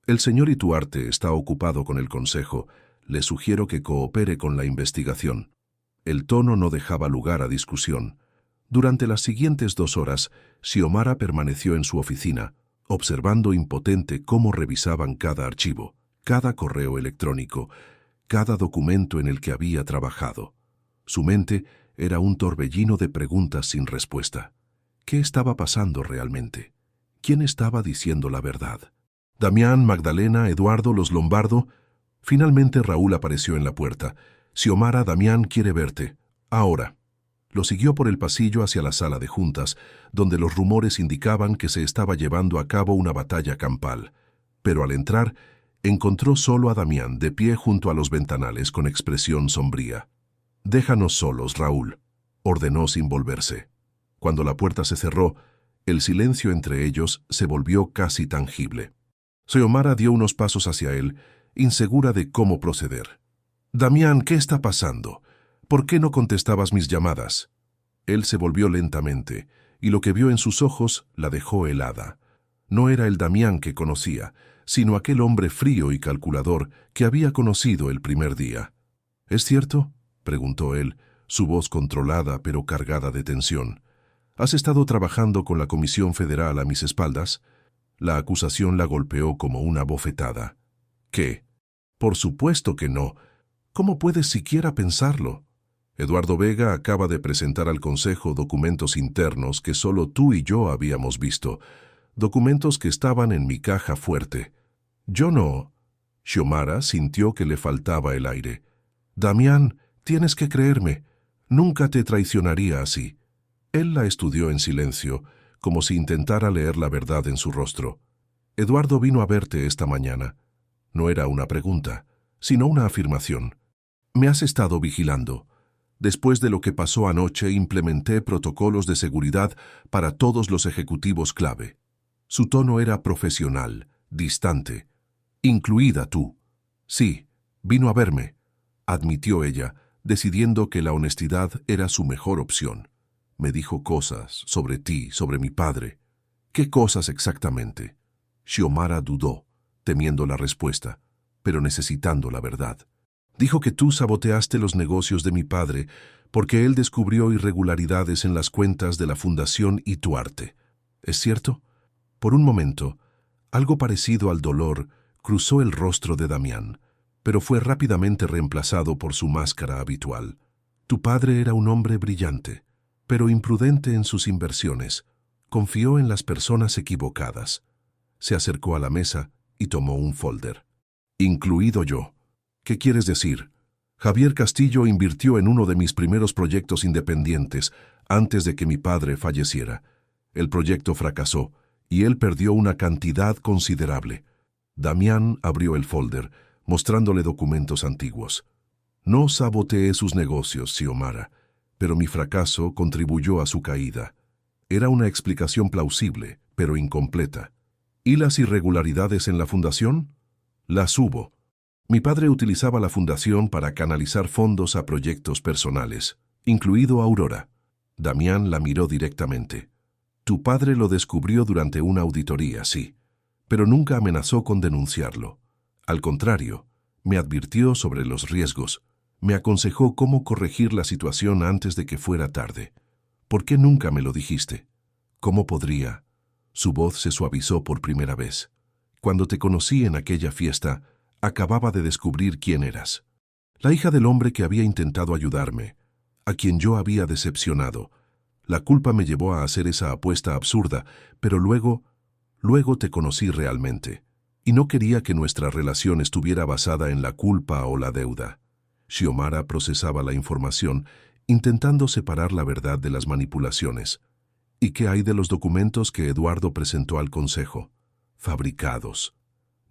El señor Ituarte está ocupado con el consejo. Le sugiero que coopere con la investigación. El tono no dejaba lugar a discusión. Durante las siguientes 2 horas, Xiomara permaneció en su oficina, observando impotente cómo revisaban cada archivo, cada correo electrónico, cada documento en el que había trabajado. Su mente Era un torbellino de preguntas sin respuesta. ¿Qué estaba pasando realmente? ¿Quién estaba diciendo la verdad? Damián, Magdalena, Eduardo, los Lombardo. Finalmente Raúl apareció en la puerta. Xiomara, Damián quiere verte. Ahora. Lo siguió por el pasillo hacia la sala de juntas, donde los rumores indicaban que se estaba llevando a cabo una batalla campal. Pero al entrar, encontró solo a Damián, de pie junto a los ventanales con expresión sombría. «Déjanos solos, Raúl», ordenó sin volverse. Cuando la puerta se cerró, el silencio entre ellos se volvió casi tangible. Xiomara dio unos pasos hacia él, insegura de cómo proceder. «Damián, ¿qué está pasando? ¿Por qué no contestabas mis llamadas?» Él se volvió lentamente, y lo que vio en sus ojos la dejó helada. No era el Damián que conocía, sino aquel hombre frío y calculador que había conocido el primer día. «¿Es cierto?», preguntó él, su voz controlada pero cargada de tensión. «¿Has estado trabajando con la Comisión Federal a mis espaldas?» La acusación la golpeó como una bofetada. «¿Qué? Por supuesto que no. ¿Cómo puedes siquiera pensarlo? Eduardo Vega acaba de presentar al Consejo documentos internos que solo tú y yo habíamos visto, documentos que estaban en mi caja fuerte. Yo no». Xiomara sintió que le faltaba el aire. «Damián, tienes que creerme. Nunca te traicionaría así». Él la estudió en silencio, como si intentara leer la verdad en su rostro. «Eduardo vino a verte esta mañana». No era una pregunta, sino una afirmación. «Me has estado vigilando. Después de lo que pasó anoche, implementé protocolos de seguridad para todos los ejecutivos clave». Su tono era profesional, distante. «Incluida tú». «Sí, vino a verme», admitió ella, decidiendo que la honestidad era su mejor opción. «Me dijo cosas sobre ti, sobre mi padre». «¿Qué cosas exactamente?» Xiomara dudó, temiendo la respuesta, pero necesitando la verdad. «Dijo que tú saboteaste los negocios de mi padre porque él descubrió irregularidades en las cuentas de la Fundación Ituarte. ¿Es cierto?» Por un momento, algo parecido al dolor cruzó el rostro de Damián, pero fue rápidamente reemplazado por su máscara habitual. «Tu padre era un hombre brillante, pero imprudente en sus inversiones. Confió en las personas equivocadas». Se acercó a la mesa y tomó un folder. «Incluido yo». «¿Qué quieres decir?» «Javier Castillo invirtió en uno de mis primeros proyectos independientes antes de que mi padre falleciera. El proyecto fracasó y él perdió una cantidad considerable». Damián abrió el folder, mostrándole documentos antiguos. «No saboteé sus negocios, Xiomara, pero mi fracaso contribuyó a su caída». Era una explicación plausible, pero incompleta. «¿Y las irregularidades en la fundación?» «Las hubo. Mi padre utilizaba la fundación para canalizar fondos a proyectos personales, incluido Aurora». Damián la miró directamente. «Tu padre lo descubrió durante una auditoría, sí, pero nunca amenazó con denunciarlo. Al contrario, me advirtió sobre los riesgos, me aconsejó cómo corregir la situación antes de que fuera tarde. ¿Por qué nunca me lo dijiste?» «¿Cómo podría?» Su voz se suavizó por primera vez. «Cuando te conocí en aquella fiesta, acababa de descubrir quién eras. La hija del hombre que había intentado ayudarme, a quien yo había decepcionado. La culpa me llevó a hacer esa apuesta absurda, pero luego te conocí realmente. Y no quería que nuestra relación estuviera basada en la culpa o la deuda». Xiomara procesaba la información, intentando separar la verdad de las manipulaciones. «¿Y qué hay de los documentos que Eduardo presentó al Consejo?» «Fabricados».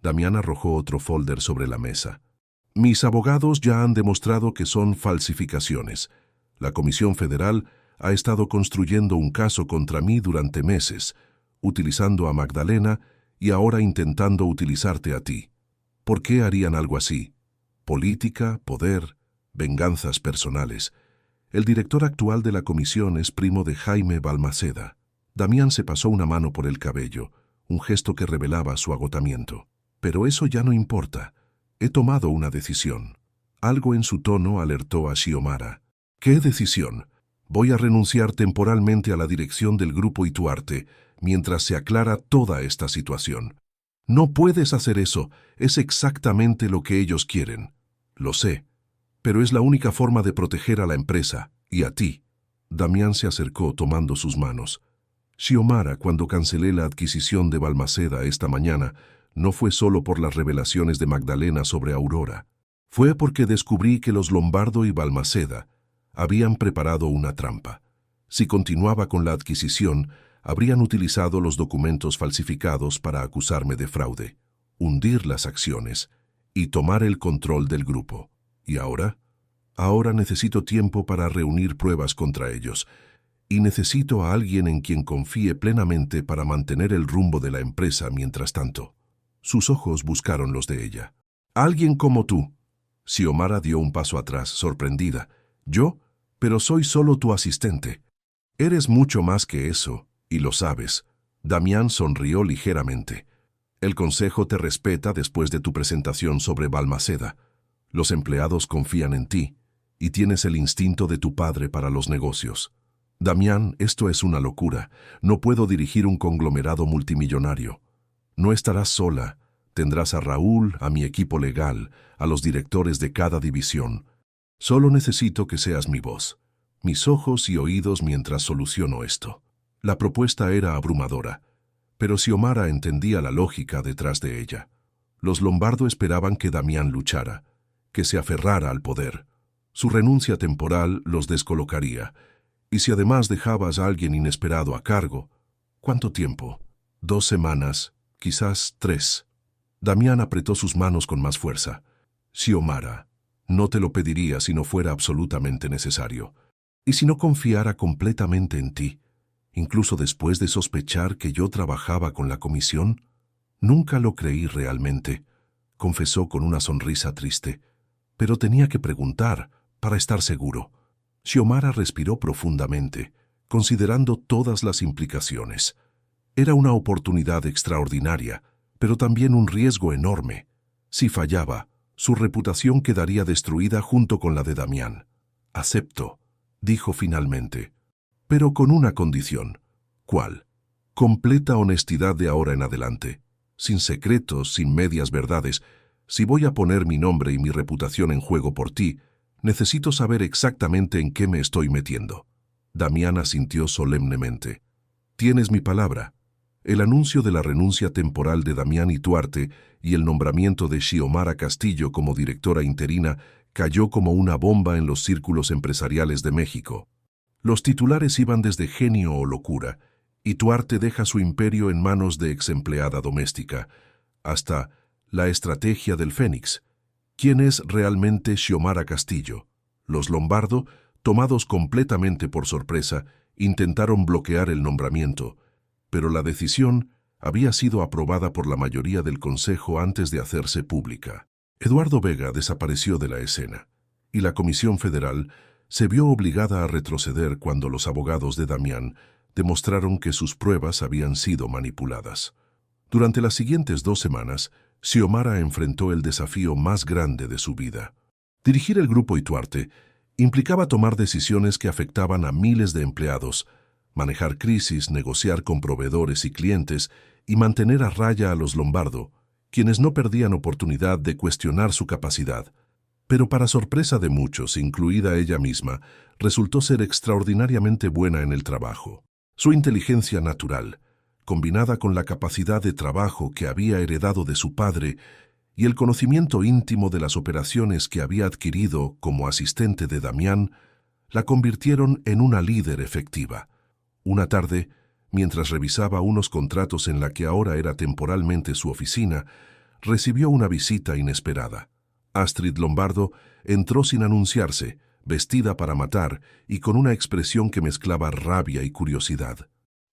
Damián arrojó otro folder sobre la mesa. «Mis abogados ya han demostrado que son falsificaciones. La Comisión Federal ha estado construyendo un caso contra mí durante meses, utilizando a Magdalena y ahora intentando utilizarte a ti. ¿Por qué harían algo así? Política, poder, venganzas personales. El director actual de la comisión es primo de Jaime Balmaceda». Damián se pasó una mano por el cabello, un gesto que revelaba su agotamiento. «Pero eso ya no importa. He tomado una decisión». Algo en su tono alertó a Xiomara. «¿Qué decisión?» «Voy a renunciar temporalmente a la dirección del Grupo Ituarte mientras se aclara toda esta situación». «No puedes hacer eso. Es exactamente lo que ellos quieren». «Lo sé, pero es la única forma de proteger a la empresa», Y a ti. Damián se acercó tomando sus manos. Xiomara, cuando cancelé la adquisición de Balmaceda esta mañana, no fue solo por las revelaciones de Magdalena sobre Aurora. Fue porque descubrí que los Lombardo y Balmaceda habían preparado una trampa. Si continuaba con la adquisición, habrían utilizado los documentos falsificados para acusarme de fraude, hundir las acciones y tomar el control del grupo. ¿Y ahora? Ahora necesito tiempo para reunir pruebas contra ellos, y necesito a alguien en quien confíe plenamente para mantener el rumbo de la empresa mientras tanto. Sus ojos buscaron los de ella. «Alguien como tú». Xiomara dio un paso atrás, sorprendida. «¿Yo? Pero soy solo tu asistente». «Eres mucho más que eso, y lo sabes». Damián sonrió ligeramente. «El consejo te respeta después de tu presentación sobre Balmaceda. Los empleados confían en ti, y tienes el instinto de tu padre para los negocios. Damián, esto es una locura. No puedo dirigir un conglomerado multimillonario. No estarás sola. Tendrás a Raúl, a mi equipo legal, a los directores de cada división. Solo necesito que seas mi voz, mis ojos y oídos mientras soluciono esto». La propuesta era abrumadora, pero Xiomara entendía la lógica detrás de ella. Los Lombardo esperaban que Damián luchara, que se aferrara al poder. Su renuncia temporal los descolocaría, y si además dejabas a alguien inesperado a cargo, ¿cuánto tiempo? 2 semanas, quizás 3. Damián apretó sus manos con más fuerza. «Xiomara, no te lo pediría si no fuera absolutamente necesario. ¿Y si no confiara completamente en ti? Incluso después de sospechar que yo trabajaba con la comisión, nunca lo creí realmente», confesó con una sonrisa triste. «Pero tenía que preguntar para estar seguro». Xiomara respiró profundamente, considerando todas las implicaciones. Era una oportunidad extraordinaria, pero también un riesgo enorme. Si fallaba, su reputación quedaría destruida junto con la de Damián. «Acepto», dijo finalmente, «pero con una condición». «¿Cuál?» «Completa honestidad de ahora en adelante, sin secretos, sin medias verdades. Si voy a poner mi nombre y mi reputación en juego por ti, necesito saber exactamente en qué me estoy metiendo». Damián asintió solemnemente. «Tienes mi palabra». El anuncio de la renuncia temporal de Damián Ituarte y el nombramiento de Xiomara Castillo como directora interina cayó como una bomba en los círculos empresariales de México. Los titulares iban desde genio o locura, Ituarte deja su imperio en manos de exempleada doméstica, hasta la estrategia del Fénix. ¿Quién es realmente Xiomara Castillo? Los Lombardo, tomados completamente por sorpresa, intentaron bloquear el nombramiento, pero la decisión había sido aprobada por la mayoría del Consejo antes de hacerse pública. Eduardo Vega desapareció de la escena, y la Comisión Federal se vio obligada a retroceder cuando los abogados de Damián demostraron que sus pruebas habían sido manipuladas. Durante las siguientes 2 semanas, Xiomara enfrentó el desafío más grande de su vida. Dirigir el grupo Ituarte implicaba tomar decisiones que afectaban a miles de empleados, manejar crisis, negociar con proveedores y clientes y mantener a raya a los Lombardo, quienes no perdían oportunidad de cuestionar su capacidad. Pero para sorpresa de muchos, incluida ella misma, resultó ser extraordinariamente buena en el trabajo. Su inteligencia natural, combinada con la capacidad de trabajo que había heredado de su padre y el conocimiento íntimo de las operaciones que había adquirido como asistente de Damián, la convirtieron en una líder efectiva. Una tarde, mientras revisaba unos contratos en la que ahora era temporalmente su oficina, recibió una visita inesperada. Astrid Lombardo entró sin anunciarse, vestida para matar y con una expresión que mezclaba rabia y curiosidad.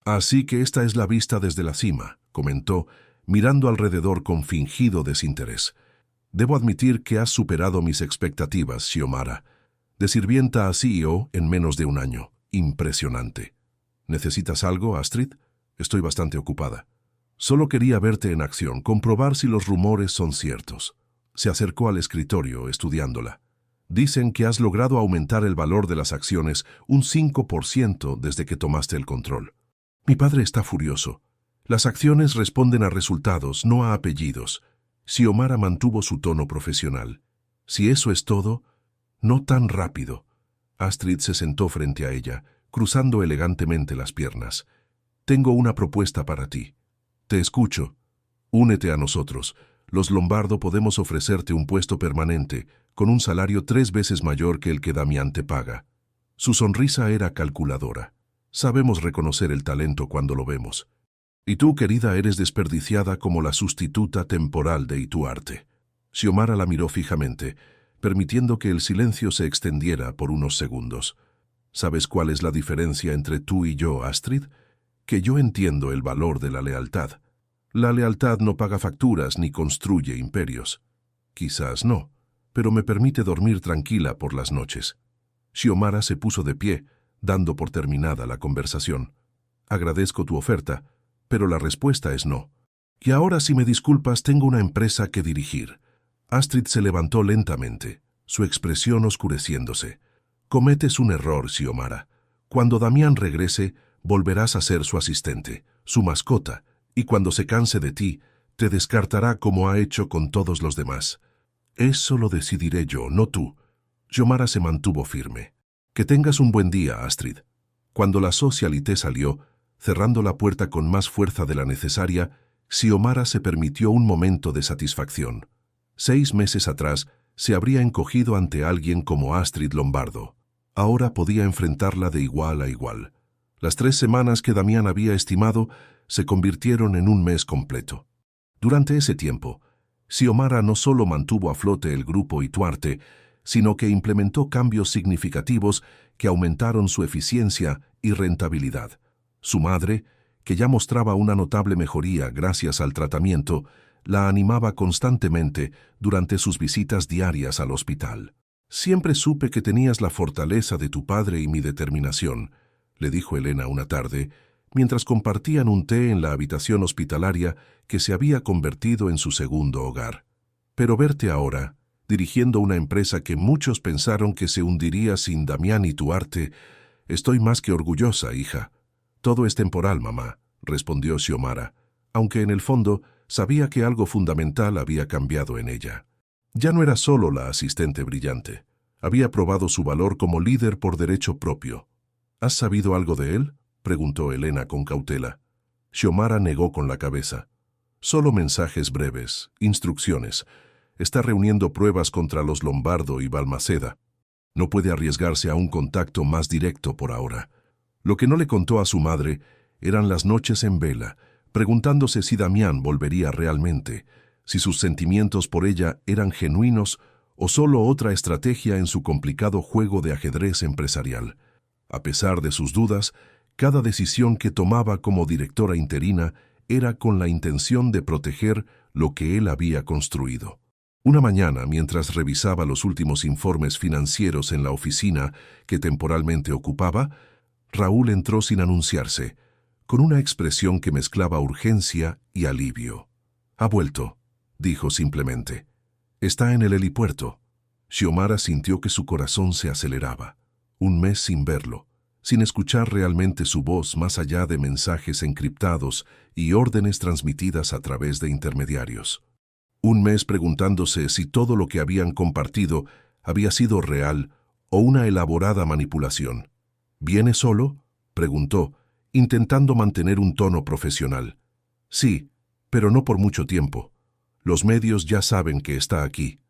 «Así que esta es la vista desde la cima», comentó, mirando alrededor con fingido desinterés. «Debo admitir que has superado mis expectativas, Xiomara. De sirvienta a CEO en menos de 1 año. Impresionante. ¿Necesitas algo, Astrid? Estoy bastante ocupada. Solo quería verte en acción, comprobar si los rumores son ciertos». Se acercó al escritorio, estudiándola. «Dicen que has logrado aumentar el valor de las acciones un 5% desde que tomaste el control. Mi padre está furioso. Las acciones responden a resultados, no a apellidos». Xiomara mantuvo su tono profesional. «Si eso es todo, no tan rápido. Astrid se sentó frente a ella, cruzando elegantemente las piernas. «Tengo una propuesta para ti». «Te escucho». «Únete a nosotros. Los Lombardo podemos ofrecerte un puesto permanente, con un salario 3 veces mayor que el que Damián te paga». Su sonrisa era calculadora. «Sabemos reconocer el talento cuando lo vemos. Y tú, querida, eres desperdiciada como la sustituta temporal de Ituarte». Xiomara la miró fijamente, permitiendo que el silencio se extendiera por unos segundos. «¿Sabes cuál es la diferencia entre tú y yo, Astrid? Que yo entiendo el valor de la lealtad. La lealtad no paga facturas ni construye imperios». «Quizás no, pero me permite dormir tranquila por las noches». Xiomara se puso de pie, dando por terminada la conversación. «Agradezco tu oferta, pero la respuesta es no. Y ahora, si me disculpas, tengo una empresa que dirigir». Astrid se levantó lentamente, su expresión oscureciéndose. «Cometes un error, Xiomara. Cuando Damián regrese, volverás a ser su asistente, su mascota, y cuando se canse de ti, te descartará como ha hecho con todos los demás. Eso lo decidiré yo, no tú». Xiomara se mantuvo firme. «Que tengas un buen día, Astrid». Cuando la socialité salió, cerrando la puerta con más fuerza de la necesaria, Xiomara se permitió un momento de satisfacción. 6 meses atrás se habría encogido ante alguien como Astrid Lombardo. Ahora podía enfrentarla de igual a igual. Las 3 semanas que Damián había estimado se convirtieron en un mes completo. Durante ese tiempo, Xiomara no solo mantuvo a flote el grupo Ituarte, sino que implementó cambios significativos que aumentaron su eficiencia y rentabilidad. Su madre, que ya mostraba una notable mejoría gracias al tratamiento, la animaba constantemente durante sus visitas diarias al hospital. «Siempre supe que tenías la fortaleza de tu padre y mi determinación», le dijo Elena una tarde, mientras compartían un té en la habitación hospitalaria que se había convertido en su segundo hogar. «Pero verte ahora, dirigiendo una empresa que muchos pensaron que se hundiría sin Damián Ituarte, estoy más que orgullosa, hija». «Todo es temporal, mamá», respondió Xiomara, aunque en el fondo sabía que algo fundamental había cambiado en ella. Ya no era solo la asistente brillante. Había probado su valor como líder por derecho propio. «¿Has sabido algo de él?», preguntó Elena con cautela. Xiomara negó con la cabeza. «Solo mensajes breves, instrucciones. Está reuniendo pruebas contra los Lombardo y Balmaceda. No puede arriesgarse a un contacto más directo por ahora». Lo que no le contó a su madre eran las noches en vela, preguntándose si Damián volvería realmente, si sus sentimientos por ella eran genuinos o solo otra estrategia en su complicado juego de ajedrez empresarial. A pesar de sus dudas, cada decisión que tomaba como directora interina era con la intención de proteger lo que él había construido. Una mañana, mientras revisaba los últimos informes financieros en la oficina que temporalmente ocupaba, Raúl entró sin anunciarse, con una expresión que mezclaba urgencia y alivio. «Ha vuelto», dijo simplemente. «Está en el helipuerto». Xiomara sintió que su corazón se aceleraba. Un mes sin verlo, sin escuchar realmente su voz más allá de mensajes encriptados y órdenes transmitidas a través de intermediarios. Un mes preguntándose si todo lo que habían compartido había sido real o una elaborada manipulación. «¿Viene solo?», preguntó, intentando mantener un tono profesional. «Sí, pero no por mucho tiempo. Los medios ya saben que está aquí».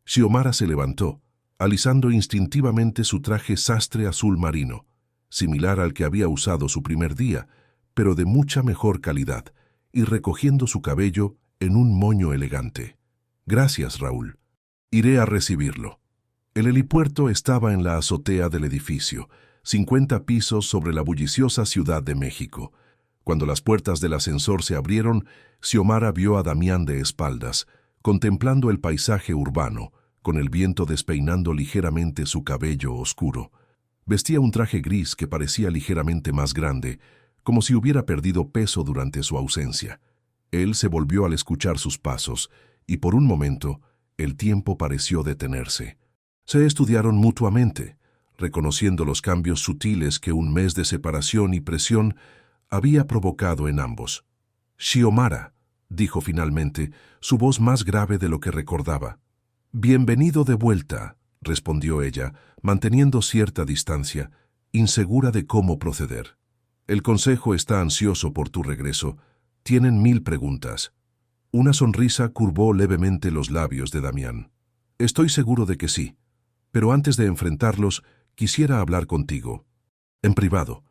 Xiomara se levantó, alisando instintivamente su traje sastre azul marino, similar al que había usado su primer día, pero de mucha mejor calidad, y recogiendo su cabello en un moño elegante. «Gracias, Raúl. Iré a recibirlo». El helipuerto estaba en la azotea del edificio, 50 pisos sobre la bulliciosa Ciudad de México. Cuando las puertas del ascensor se abrieron, Xiomara vio a Damián de espaldas, contemplando el paisaje urbano, con el viento despeinando ligeramente su cabello oscuro. Vestía un traje gris que parecía ligeramente más grande, como si hubiera perdido peso durante su ausencia. Él se volvió al escuchar sus pasos, y por un momento el tiempo pareció detenerse. Se estudiaron mutuamente, reconociendo los cambios sutiles que un mes de separación y presión había provocado en ambos. «Xiomara», dijo finalmente, su voz más grave de lo que recordaba. «Bienvenido de vuelta», respondió ella, manteniendo cierta distancia, insegura de cómo proceder. El consejo está ansioso por tu regreso. Tienen 1000 preguntas. Una sonrisa curvó levemente los labios de Damián. Estoy seguro de que sí, pero antes de enfrentarlos, quisiera hablar contigo. En privado.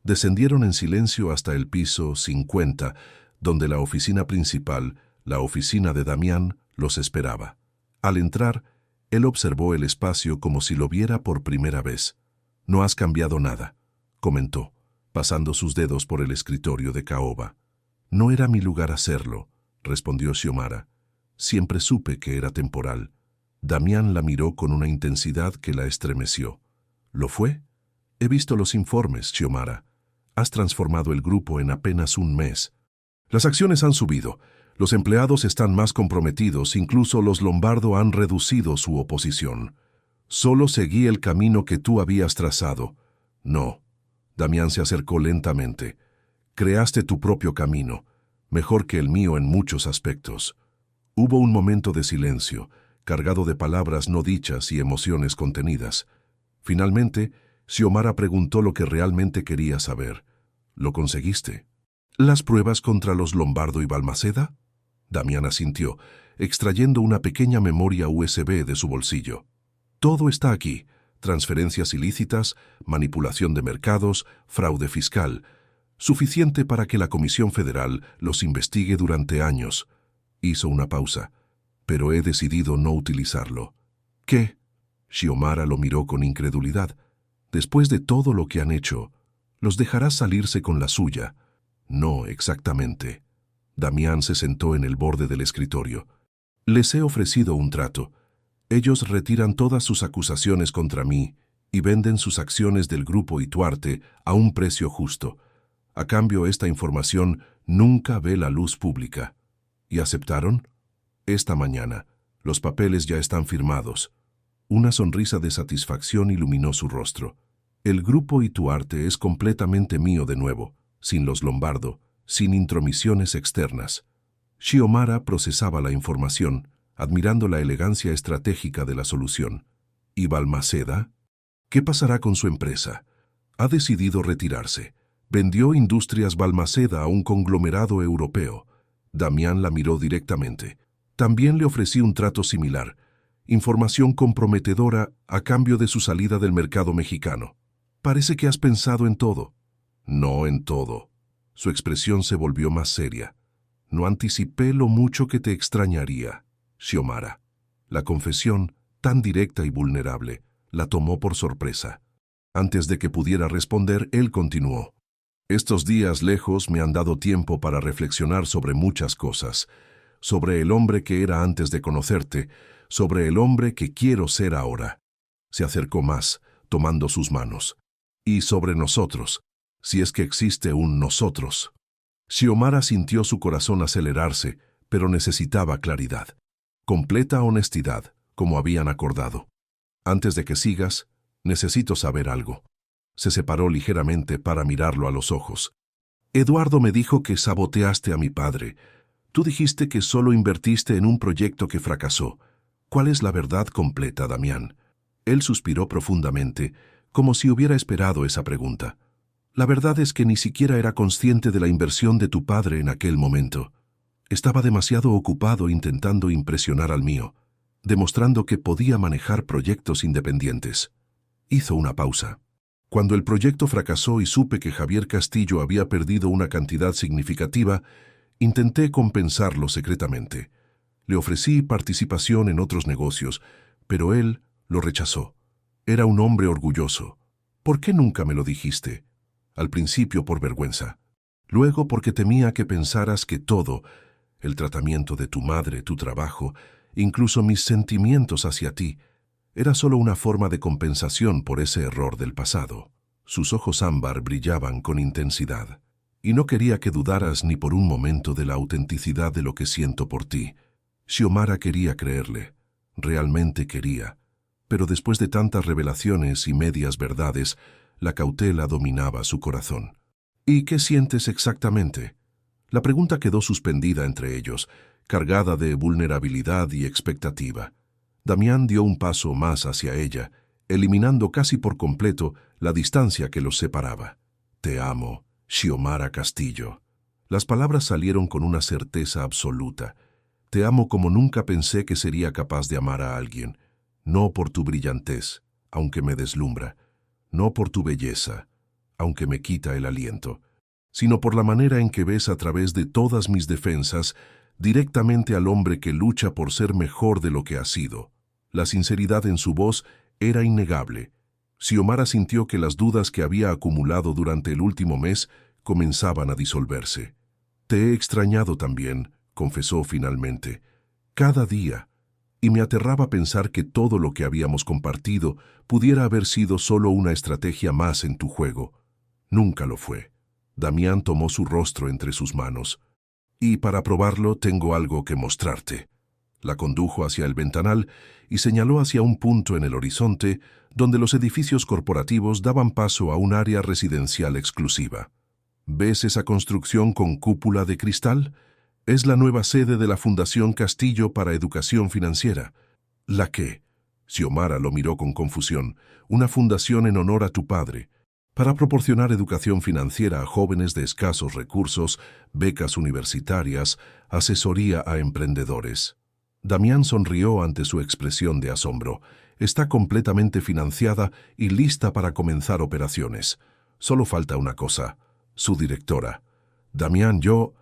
Descendieron en silencio hasta el piso 50, donde la oficina principal, la oficina de Damián, los esperaba. Al entrar, él observó el espacio como si lo viera por primera vez. «No has cambiado nada», comentó, pasando sus dedos por el escritorio de caoba. «No era mi lugar hacerlo», respondió Xiomara. «Siempre supe que era temporal». Damián la miró con una intensidad que la estremeció. «¿Lo fue? He visto los informes, Xiomara. Has transformado el grupo en apenas un mes. Las acciones han subido. Los empleados están más comprometidos, incluso los Lombardo han reducido su oposición. Solo seguí el camino que tú habías trazado». «No». Damián se acercó lentamente. «Creaste tu propio camino, mejor que el mío en muchos aspectos». Hubo un momento de silencio, cargado de palabras no dichas y emociones contenidas. Finalmente, Xiomara preguntó lo que realmente quería saber. «¿Lo conseguiste? ¿Las pruebas contra los Lombardo y Balmaceda?» Damián asintió, extrayendo una pequeña memoria USB de su bolsillo. «Todo está aquí. Transferencias ilícitas, manipulación de mercados, fraude fiscal. Suficiente para que la Comisión Federal los investigue durante años». Hizo una pausa. «Pero he decidido no utilizarlo». «¿Qué?» Xiomara lo miró con incredulidad. «Después de todo lo que han hecho, ¿los dejarás salirse con la suya?» «No, exactamente». Damián se sentó en el borde del escritorio. «Les he ofrecido un trato. Ellos retiran todas sus acusaciones contra mí y venden sus acciones del grupo Ituarte a un precio justo. A cambio, esta información nunca ve la luz pública». «¿Y aceptaron?» «Esta mañana. Los papeles ya están firmados». Una sonrisa de satisfacción iluminó su rostro. «El grupo Ituarte es completamente mío de nuevo, sin los Lombardo, sin intromisiones externas». Xiomara procesaba la información, admirando la elegancia estratégica de la solución. «¿Y Balmaceda? ¿Qué pasará con su empresa?» «Ha decidido retirarse. Vendió Industrias Balmaceda a un conglomerado europeo». Damián la miró directamente. «También le ofrecí un trato similar. Información comprometedora a cambio de su salida del mercado mexicano. Parece que has pensado en todo». «No en todo». Su expresión se volvió más seria. «No anticipé lo mucho que te extrañaría, Xiomara». La confesión, tan directa y vulnerable, la tomó por sorpresa. Antes de que pudiera responder, él continuó. «Estos días lejos me han dado tiempo para reflexionar sobre muchas cosas, sobre el hombre que era antes de conocerte, sobre el hombre que quiero ser ahora». Se acercó más, tomando sus manos. «Y sobre nosotros, si es que existe un nosotros». Xiomara sintió su corazón acelerarse, pero necesitaba claridad. Completa honestidad, como habían acordado. «Antes de que sigas, necesito saber algo». Se separó ligeramente para mirarlo a los ojos. «Eduardo me dijo que saboteaste a mi padre. Tú dijiste que solo invertiste en un proyecto que fracasó. ¿Cuál es la verdad completa, Damián?» Él suspiró profundamente, como si hubiera esperado esa pregunta. «La verdad es que ni siquiera era consciente de la inversión de tu padre en aquel momento. Estaba demasiado ocupado intentando impresionar al mío, demostrando que podía manejar proyectos independientes». Hizo una pausa. «Cuando el proyecto fracasó y supe que Javier Castillo había perdido una cantidad significativa, intenté compensarlo secretamente. Le ofrecí participación en otros negocios, pero él lo rechazó. Era un hombre orgulloso. ¿Por qué nunca me lo dijiste?» «Al principio por vergüenza. Luego porque temía que pensaras que todo, el tratamiento de tu madre, tu trabajo, incluso mis sentimientos hacia ti, era solo una forma de compensación por ese error del pasado». Sus ojos ámbar brillaban con intensidad. «Y no quería que dudaras ni por un momento de la autenticidad de lo que siento por ti». Xiomara quería creerle. Realmente quería. Pero después de tantas revelaciones y medias verdades, la cautela dominaba su corazón. «¿Y qué sientes exactamente?» La pregunta quedó suspendida entre ellos, cargada de vulnerabilidad y expectativa. Damián dio un paso más hacia ella, eliminando casi por completo la distancia que los separaba. «Te amo, Xiomara Castillo». Las palabras salieron con una certeza absoluta. «Te amo como nunca pensé que sería capaz de amar a alguien. No por tu brillantez, aunque me deslumbra. No por tu belleza, aunque me quita el aliento. Sino por la manera en que ves a través de todas mis defensas directamente al hombre que lucha por ser mejor de lo que ha sido». La sinceridad en su voz era innegable. Xiomara sintió que las dudas que había acumulado durante el último mes comenzaban a disolverse. «Te he extrañado también», confesó finalmente, «cada día, y me aterraba pensar que todo lo que habíamos compartido pudiera haber sido solo una estrategia más en tu juego. Nunca lo fue». Damián tomó su rostro entre sus manos. «Y para probarlo tengo algo que mostrarte». La condujo hacia el ventanal y señaló hacia un punto en el horizonte donde los edificios corporativos daban paso a un área residencial exclusiva. «¿Ves esa construcción con cúpula de cristal? Es la nueva sede de la Fundación Castillo para Educación Financiera». «¿La qué?». Xiomara lo miró con confusión. «Una fundación en honor a tu padre, para proporcionar educación financiera a jóvenes de escasos recursos, becas universitarias, asesoría a emprendedores». Damián sonrió ante su expresión de asombro. «Está completamente financiada y lista para comenzar operaciones. Solo falta una cosa, su directora». «Damián, yo...».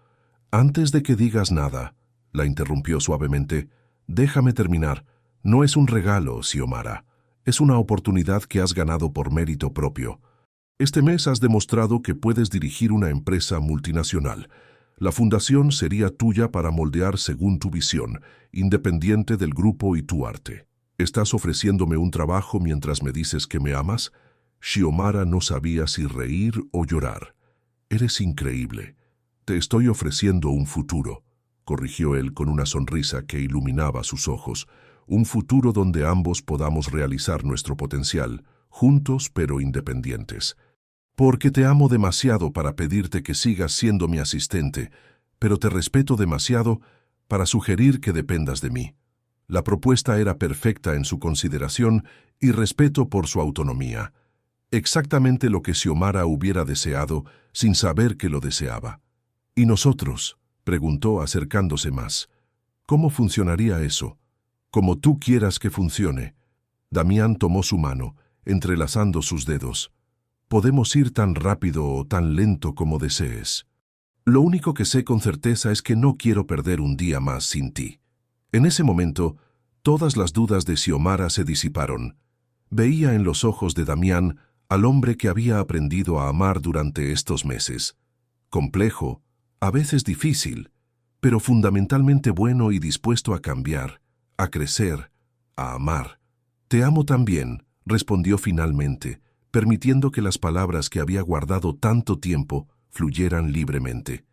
«Antes de que digas nada», la interrumpió suavemente, «déjame terminar. No es un regalo, Xiomara. Es una oportunidad que has ganado por mérito propio. Este mes has demostrado que puedes dirigir una empresa multinacional. La fundación sería tuya para moldear según tu visión, independiente del grupo y tu arte. ¿Estás ofreciéndome un trabajo mientras me dices que me amas?». Xiomara no sabía si reír o llorar. «Eres increíble. Te estoy ofreciendo un futuro», corrigió él con una sonrisa que iluminaba sus ojos. «Un futuro donde ambos podamos realizar nuestro potencial, juntos pero independientes. Porque te amo demasiado para pedirte que sigas siendo mi asistente, pero te respeto demasiado para sugerir que dependas de mí». La propuesta era perfecta en su consideración y respeto por su autonomía. Exactamente lo que Xiomara hubiera deseado sin saber que lo deseaba. «¿Y nosotros?», preguntó acercándose más. «¿Cómo funcionaría eso?». «Como tú quieras que funcione». Damián tomó su mano, entrelazando sus dedos. «Podemos ir tan rápido o tan lento como desees. Lo único que sé con certeza es que no quiero perder un día más sin ti». En ese momento, todas las dudas de Xiomara se disiparon. Veía en los ojos de Damián al hombre que había aprendido a amar durante estos meses. Complejo, a veces difícil, pero fundamentalmente bueno y dispuesto a cambiar, a crecer, a amar. «Te amo también», respondió finalmente, permitiendo que las palabras que había guardado tanto tiempo fluyeran libremente.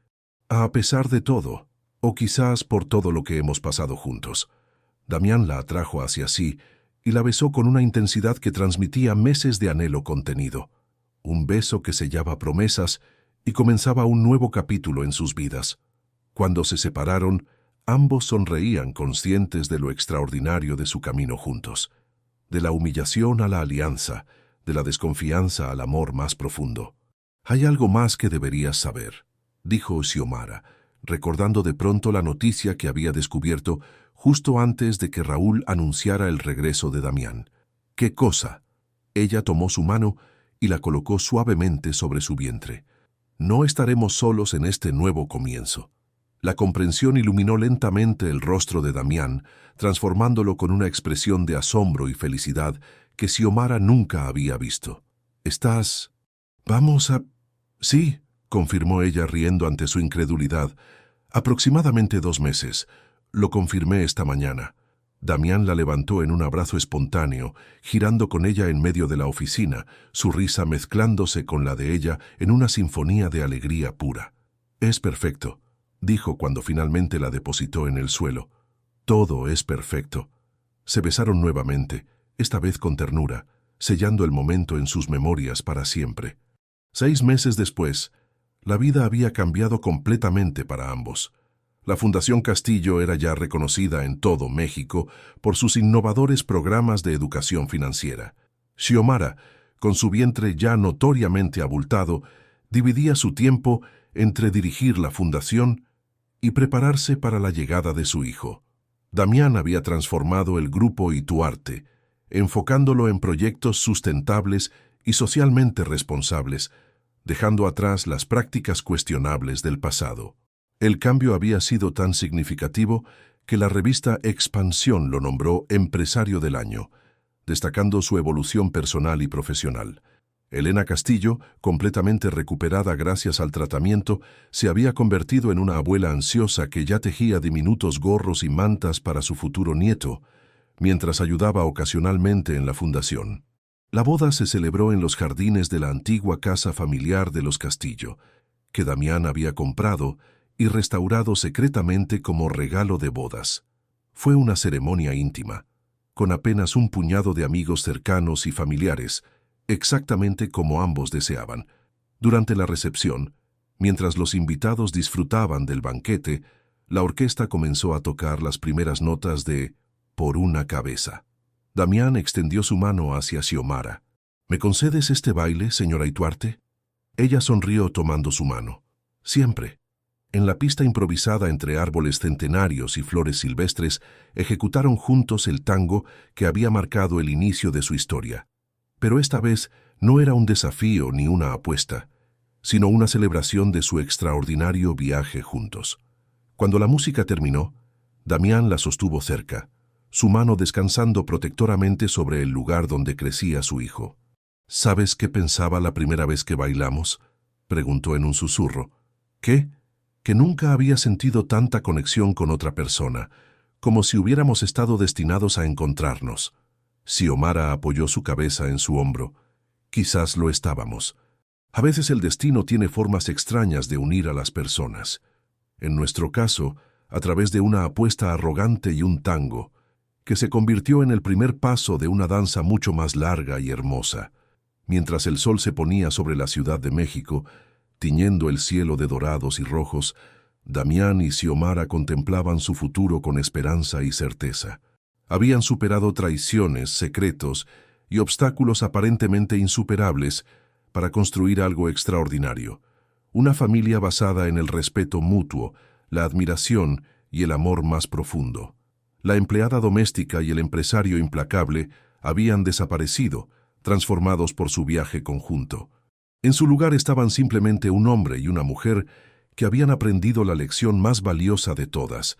«A pesar de todo, o quizás por todo lo que hemos pasado juntos». Damián la atrajo hacia sí y la besó con una intensidad que transmitía meses de anhelo contenido. Un beso que sellaba promesas y comenzaba un nuevo capítulo en sus vidas. Cuando se separaron, ambos sonreían conscientes de lo extraordinario de su camino juntos. De la humillación a la alianza, de la desconfianza al amor más profundo. «Hay algo más que deberías saber», dijo Xiomara, recordando de pronto la noticia que había descubierto justo antes de que Raúl anunciara el regreso de Damián. «¿Qué cosa?». Ella tomó su mano y la colocó suavemente sobre su vientre. «No estaremos solos en este nuevo comienzo». La comprensión iluminó lentamente el rostro de Damián, transformándolo con una expresión de asombro y felicidad que Xiomara nunca había visto. «¿Estás...? ¿Vamos a...?» «Sí», confirmó ella riendo ante su incredulidad. «Aproximadamente 2 meses. Lo confirmé esta mañana». Damián la levantó en un abrazo espontáneo, girando con ella en medio de la oficina, su risa mezclándose con la de ella en una sinfonía de alegría pura. «Es perfecto», dijo cuando finalmente la depositó en el suelo. «Todo es perfecto». Se besaron nuevamente, esta vez con ternura, sellando el momento en sus memorias para siempre. 6 meses después, la vida había cambiado completamente para ambos. La Fundación Castillo era ya reconocida en todo México por sus innovadores programas de educación financiera. Xiomara, con su vientre ya notoriamente abultado, dividía su tiempo entre dirigir la fundación y prepararse para la llegada de su hijo. Damián había transformado el grupo Ituarte, enfocándolo en proyectos sustentables y socialmente responsables, dejando atrás las prácticas cuestionables del pasado. El cambio había sido tan significativo que la revista Expansión lo nombró Empresario del Año, destacando su evolución personal y profesional. Elena Castillo, completamente recuperada gracias al tratamiento, se había convertido en una abuela ansiosa que ya tejía diminutos gorros y mantas para su futuro nieto, mientras ayudaba ocasionalmente en la fundación. La boda se celebró en los jardines de la antigua casa familiar de los Castillo, que Damián había comprado y restaurado secretamente como regalo de bodas. Fue una ceremonia íntima, con apenas un puñado de amigos cercanos y familiares, exactamente como ambos deseaban. Durante la recepción, mientras los invitados disfrutaban del banquete, la orquesta comenzó a tocar las primeras notas de Por una cabeza. Damián extendió su mano hacia Xiomara. ¿Me concedes este baile, señora Ituarte? Ella sonrió tomando su mano. Siempre. En la pista improvisada entre árboles centenarios y flores silvestres, ejecutaron juntos el tango que había marcado el inicio de su historia. Pero esta vez no era un desafío ni una apuesta, sino una celebración de su extraordinario viaje juntos. Cuando la música terminó, Damián la sostuvo cerca, su mano descansando protectoramente sobre el lugar donde crecía su hijo. ¿Sabes qué pensaba la primera vez que bailamos?, preguntó en un susurro. ¿Qué? Que nunca había sentido tanta conexión con otra persona, como si hubiéramos estado destinados a encontrarnos. Xiomara apoyó su cabeza en su hombro. Quizás lo estábamos. A veces el destino tiene formas extrañas de unir a las personas. En nuestro caso, a través de una apuesta arrogante y un tango, que se convirtió en el primer paso de una danza mucho más larga y hermosa. Mientras el sol se ponía sobre la Ciudad de México, tiñendo el cielo de dorados y rojos, Damián y Xiomara contemplaban su futuro con esperanza y certeza. Habían superado traiciones, secretos y obstáculos aparentemente insuperables para construir algo extraordinario. Una familia basada en el respeto mutuo, la admiración y el amor más profundo. La empleada doméstica y el empresario implacable habían desaparecido, transformados por su viaje conjunto. En su lugar estaban simplemente un hombre y una mujer que habían aprendido la lección más valiosa de todas,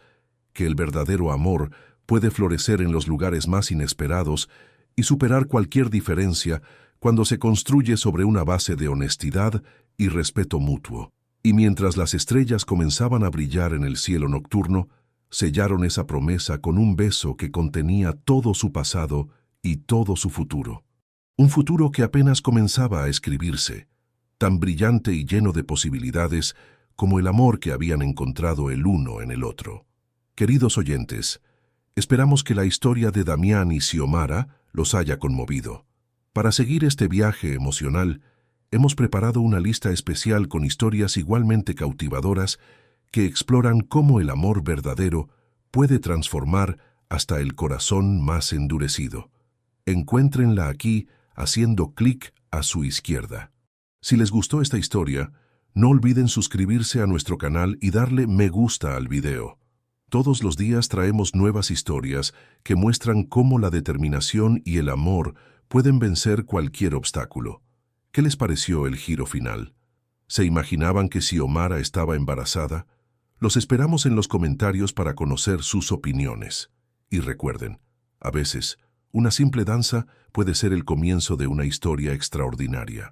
que el verdadero amor puede florecer en los lugares más inesperados y superar cualquier diferencia cuando se construye sobre una base de honestidad y respeto mutuo. Y mientras las estrellas comenzaban a brillar en el cielo nocturno, sellaron esa promesa con un beso que contenía todo su pasado y todo su futuro. Un futuro que apenas comenzaba a escribirse, tan brillante y lleno de posibilidades como el amor que habían encontrado el uno en el otro. Queridos oyentes, esperamos que la historia de Damián y Xiomara los haya conmovido. Para seguir este viaje emocional, hemos preparado una lista especial con historias igualmente cautivadoras que exploran cómo el amor verdadero puede transformar hasta el corazón más endurecido. Encuéntrenla aquí haciendo clic a su izquierda. Si les gustó esta historia, no olviden suscribirse a nuestro canal y darle me gusta al video. Todos los días traemos nuevas historias que muestran cómo la determinación y el amor pueden vencer cualquier obstáculo. ¿Qué les pareció el giro final? ¿Se imaginaban que Xiomara estaba embarazada? Los esperamos en los comentarios para conocer sus opiniones. Y recuerden, a veces, una simple danza puede ser el comienzo de una historia extraordinaria.